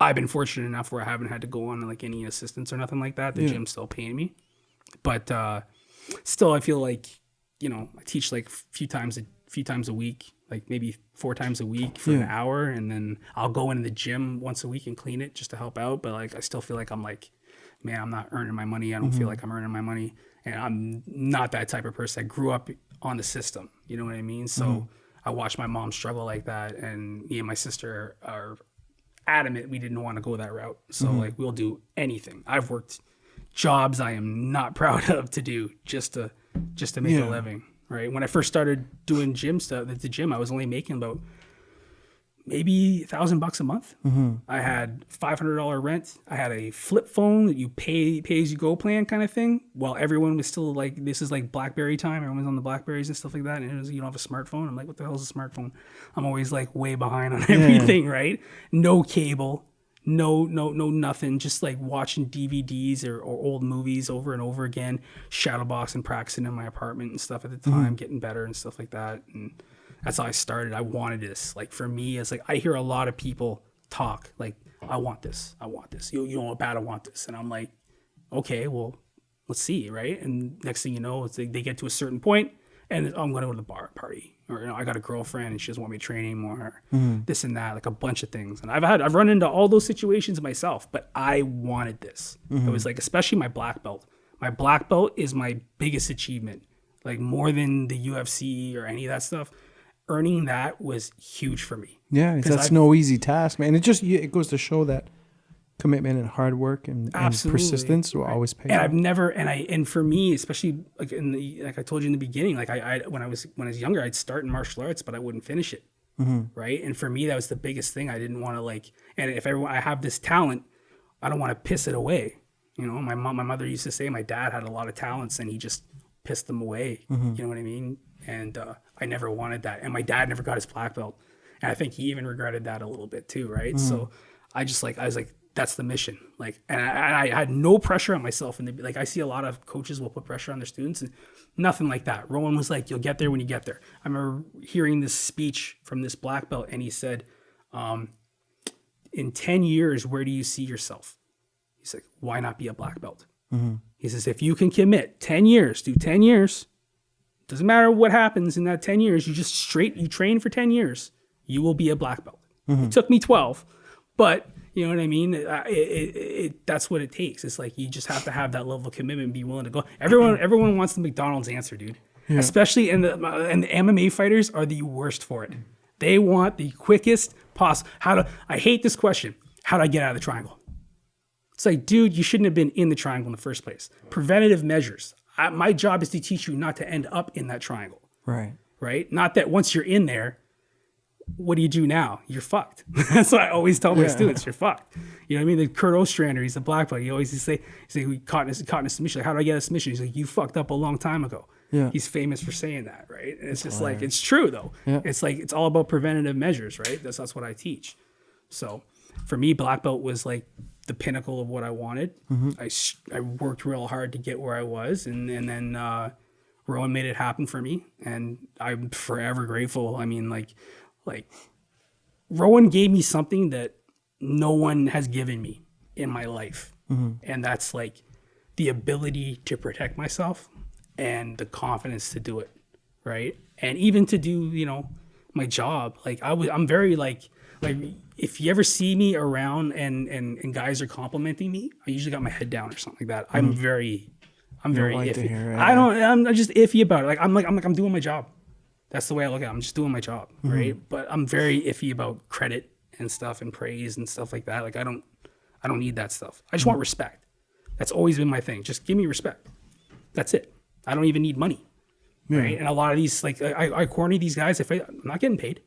S2: I've been fortunate enough where I haven't had to go on like any assistance or nothing like that. The gym's still paying me, but still I feel like I teach like a few times a week, like maybe 4 times a week for an hour, and then I'll go into the gym once a week and clean it just to help out. But like I still feel like I'm like, man, I'm not earning my money. I don't feel like I'm earning my money. And I'm not that type of person. I grew up on the system. You know what I mean? So I watched my mom struggle like that. And me and my sister are adamant we didn't want to go that route. So like we'll do anything. I've worked jobs I am not proud of to do just to make a living. Right? When I first started doing gym stuff at the gym, I was only making about maybe $1,000 a month. I had $500 rent. I had a flip phone that you pay as you go plan kind of thing. While everyone was still like, this is like BlackBerry time. Everyone was on the BlackBerries and stuff like that. And it was, you don't have a smartphone. I'm like, what the hell is a smartphone? I'm always like way behind on everything, right? No cable, no nothing. Just like watching DVDs or old movies over and over again, shadowboxing, practicing in my apartment and stuff at the time, getting better and stuff like that. And that's how I started. I wanted this. Like for me, it's like I hear a lot of people talk like, I want this. You know what bad I want this. And I'm like, okay, well, let's see, right? And next thing you know, it's like they get to a certain point and I'm going to go to the bar party. Or I got a girlfriend and she doesn't want me to train anymore. This and that, like a bunch of things. And I've run into all those situations myself, but I wanted this. It was like, especially my black belt. My black belt is my biggest achievement. Like more than the UFC or any of that stuff. Earning that was huge for me.
S1: Yeah, that's no easy task, man. It goes to show that commitment and hard work and persistence will always pay.
S2: And for me, especially like like I told you in the beginning, like I when I was younger, I'd start in martial arts, but I wouldn't finish it. Right. And for me, that was the biggest thing. I didn't want to and if I have this talent, I don't want to piss it away. My mother used to say my dad had a lot of talents and he just pissed them away. You know what I mean? And I never wanted that. And my dad never got his black belt. And I think he even regretted that a little bit too, right? So I was like, that's the mission. Like, and I had no pressure on myself. And like, I see a lot of coaches will put pressure on their students, and nothing like that. Rowan was like, you'll get there when you get there. I remember hearing this speech from this black belt, and he said, in 10 years, where do you see yourself? He's like, why not be a black belt? He says, if you can commit 10 years, do 10 years, doesn't matter what happens in that 10 years, you train for 10 years, you will be a black belt. It took me 12, but you know what I mean? That's what it takes. It's like, you just have to have that level of commitment and be willing to go. Everyone wants the McDonald's answer, dude. Yeah. Especially, and the MMA fighters are the worst for it. They want the quickest possible. I hate this question. How do I get out of the triangle? It's like, dude, you shouldn't have been in the triangle in the first place. Preventative measures. My job is to teach you not to end up in that triangle. Right? Not that once you're in there, what do you do now? You're fucked. That's what I always tell my students. You're fucked. You know what I mean? The Kurt Ostrander, he's a black belt. He always say, we caught in a submission. Like, how do I get a submission? He's like, you fucked up a long time ago. Yeah. He's famous for saying that, right? And it's just like, it's true though. Yeah. It's like, it's all about preventative measures, right? That's what I teach. So for me, black belt was like the pinnacle of what I wanted. I worked real hard to get where I was, and then Rowan made it happen for me, and I'm forever grateful. I mean, like Rowan gave me something that no one has given me in my life, and that's like the ability to protect myself and the confidence to do it, right? And even to do, my job. Like I'm very like if you ever see me around and guys are complimenting me, I usually got my head down or something like that. I'm very iffy. I'm just iffy about it. I'm doing my job. That's the way I look at it. I'm just doing my job, right? But I'm very iffy about credit and stuff and praise and stuff like that. Like I don't need that stuff. I just want respect. That's always been my thing. Just give me respect. That's it. I don't even need money, right? And a lot of these, like I corner these guys. I'm not getting paid.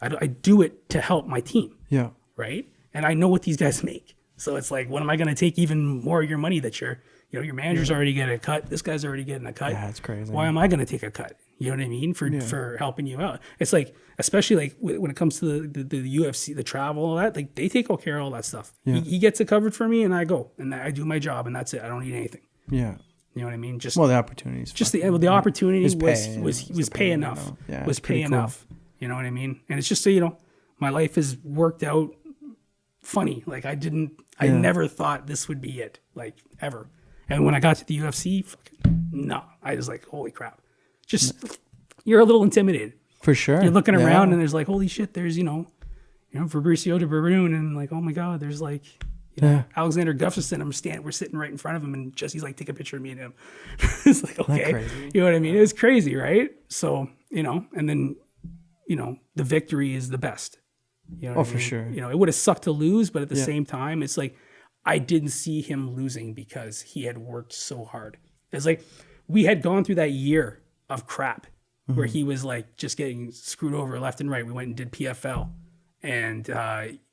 S2: I do it to help my team. Yeah. Right. And I know what these guys make. So it's like, when am I going to take even more of your money that your manager's already getting a cut? This guy's already getting a cut. Yeah, that's crazy. Why am I going to take a cut? You know what I mean? For helping you out. It's like, especially like when it comes to the UFC, the travel, all that, like they take care of all that stuff. Yeah. He gets it covered for me, and I go and I do my job, and that's it. I don't need anything. Yeah. You know what I mean? Just
S1: the opportunities.
S2: Just the opportunity was pay enough. Yeah, was pay enough. Cool. You know what I mean? And it's just so my life has worked out funny. Like I never thought this would be it, like ever. And when I got to the UFC, I was like, holy crap. Just, you're a little intimidated. For sure. You're looking around and there's like, holy shit, there's, Fabricio de Berberun, and like, oh my God, there's like, Alexander Gustafsson, we're sitting right in front of him, and Jesse's like, take a picture of me and him. It's like, okay. You know what I mean? It's crazy, right? So, and then, the victory is the best. You know what I mean? For sure. It would have sucked to lose, but at the same time, it's like, I didn't see him losing because he had worked so hard. It's like, we had gone through that year of crap where he was like just getting screwed over left and right. We went and did PFL, and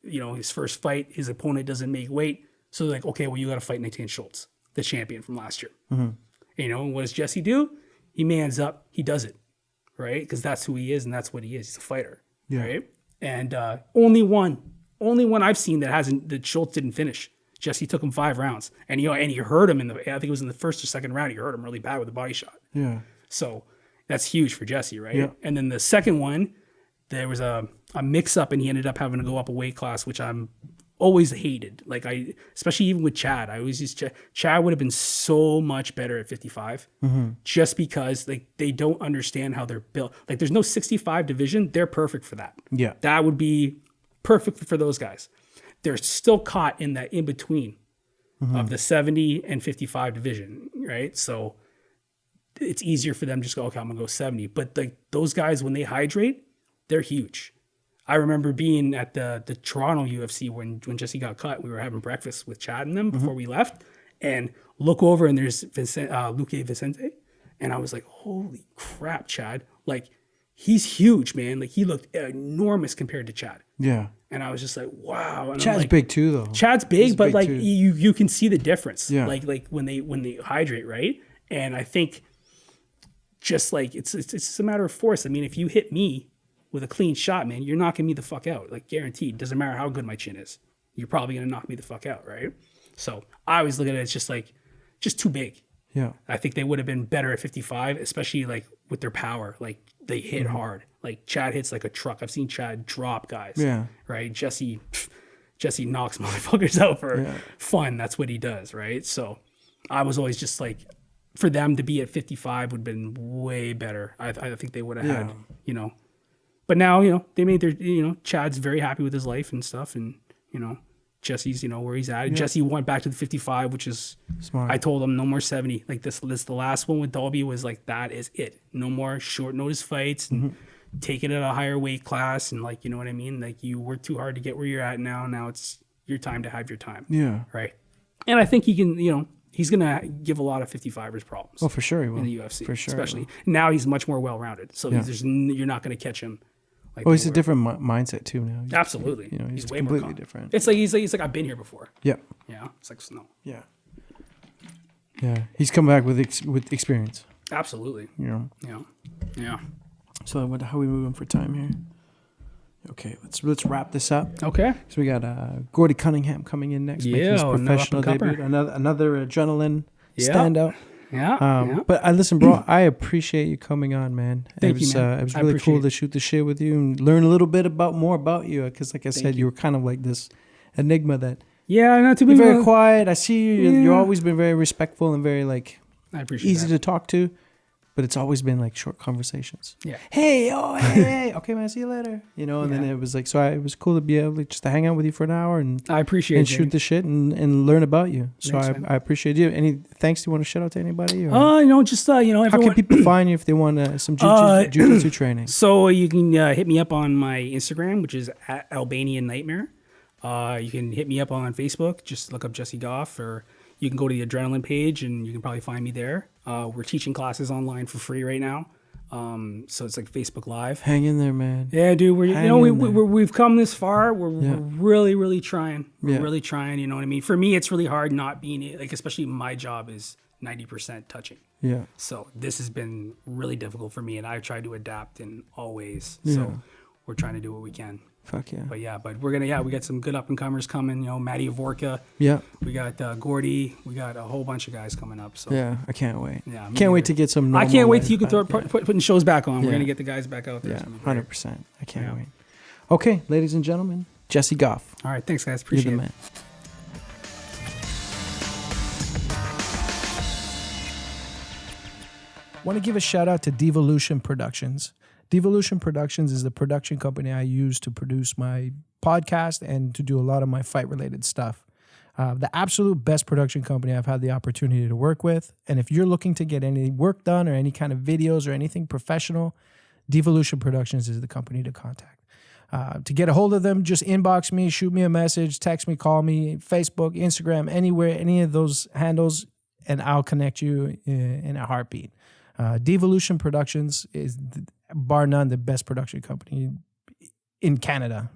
S2: his first fight, his opponent doesn't make weight. So like, okay, well, you got to fight Nathan Schultz, the champion from last year. And what does Jesse do? He mans up, he does it, right? Because that's who he is, and that's what he is. He's a fighter, right? And only one I've seen that Schultz didn't finish. Jesse took him 5 rounds, and and he hurt him I think it was in the first or second round. He hurt him really bad with a body shot. Yeah. So that's huge for Jesse, right? Yeah. And then the second one, there was a mix up, and he ended up having to go up a weight class, which I'm always hated. Like especially even with Chad, I always used Chad would have been so much better at 55, just because like they don't understand how they're built. Like there's no 65 division. They're perfect for that. Yeah. That would be perfect for those guys. They're still caught in that in between of the 70 and 55 division, right? So it's easier for them to just go, okay, I'm gonna go 70. But like those guys, when they hydrate, they're huge. I remember being at the Toronto UFC when Jesse got cut. We were having breakfast with Chad and them before we left, and look over and there's Luque Vicente, and I was like, holy crap, Chad! Like he's huge, man. Like he looked enormous compared to Chad. Yeah. And I was just like, wow. And
S1: Chad's big too, though.
S2: Chad's big, but like you can see the difference. Yeah. Like when they hydrate, right? And I think just like it's a matter of force. I mean, if you hit me with a clean shot, man, you're knocking me the fuck out. Like, guaranteed. Doesn't matter how good my chin is. You're probably going to knock me the fuck out, right? So I always look at it as just too big.
S1: Yeah.
S2: I think they would have been better at 55, especially like with their power. Like, they hit hard. Like, Chad hits like a truck. I've seen Chad drop guys.
S1: Yeah.
S2: Right? Jesse knocks motherfuckers out for fun. That's what he does, right? So I was always just like, for them to be at 55 would have been way better. I think they would have had, you know. But now, you know, they made their, you know, Chad's very happy with his life and stuff. And, you know, Jesse's, you know, where he's at. Yeah. Jesse went back to the 55, which is smart. I told him no more 70. Like this the last one with Dolby was like, that is it. No more short notice fights and take it at a higher weight class. And like, you know what I mean? Like, you worked too hard to get where you're at now. Now it's your time to have your time.
S1: Yeah.
S2: Right. And I think he can, you know, he's going to give a lot of 55ers problems.
S1: Oh, for sure he will.
S2: In the UFC.
S1: For sure.
S2: Especially. Now he's much more well-rounded. So you're not going to catch him. Like,
S1: he's a different mindset too now.
S2: Absolutely.
S1: You know, he's
S2: way
S1: completely
S2: more
S1: different.
S2: It's like, he's like, I've been here before.
S1: Yeah.
S2: Yeah. It's like snow.
S1: Yeah. Yeah. He's come back with experience.
S2: Absolutely.
S1: You know?
S2: Yeah. Yeah.
S1: So how are we moving for time here? Okay, let's wrap this up.
S2: Okay.
S1: So we got Gordy Cunningham coming in next, making his professional debut. Another adrenaline standout.
S2: Yeah.
S1: But listen, bro, I appreciate you coming on, man.
S2: Thank you, man.
S1: It was really cool to shoot the shit with you and learn a little bit more about you. Because, like I said, you were kind of like this enigma that.
S2: Yeah, not to be
S1: very quiet. I see you. You've always been very respectful and very like.
S2: I appreciate
S1: easy to talk to. But it's always been like short conversations.
S2: Yeah.
S1: Hey, hey. Okay, man, see you later. You know, and then it was like, it was cool to be able to hang out with you for an hour and
S2: I appreciate
S1: and shoot the shit and learn about you. So
S2: thanks,
S1: I appreciate you. Any thanks you want to shout out to anybody?
S2: Or? You know, just you know, everyone.
S1: How can people find you if they want some jiu-jitsu training?
S2: So you can hit me up on my Instagram, which is at Albanian Nightmare. You can hit me up on Facebook. Just look up Jesse Gough, or you can go to the Adrenaline page and you can probably find me there. We're teaching classes online for free right now. So it's like Facebook Live.
S1: Hang in there, man.
S2: Yeah, dude. We've come this far. We're really, really trying. We're really trying. You know what I mean? For me, it's really hard not being like, especially my job is 90% touching.
S1: Yeah.
S2: So this has been really difficult for me, and I've tried to adapt in all ways.
S1: Yeah.
S2: So we're trying to do what we can.
S1: Fuck yeah.
S2: But we're gonna we got some good up and comers coming. You know, Matty Avorka.
S1: Yeah.
S2: We got Gordy. We got a whole bunch of guys coming up. So
S1: yeah, I can't wait.
S2: Yeah,
S1: can't wait to get some.
S2: I can't wait till you can start putting shows back on. We're gonna get the guys back out there.
S1: Yeah, 100%. I can't wait. Okay, ladies and gentlemen, Jesse Gough.
S2: All right, thanks guys. Appreciate it.
S1: Man. Want to give a shout out to Devolution Productions. Devolution Productions is the production company I use to produce my podcast and to do a lot of my fight-related stuff. The absolute best production company I've had the opportunity to work with. And if you're looking to get any work done or any kind of videos or anything professional, Devolution Productions is the company to contact. To get a hold of them, just inbox me, shoot me a message, text me, call me, Facebook, Instagram, anywhere, any of those handles, and I'll connect you in a heartbeat. Devolution Productions is, bar none, the best production company in Canada.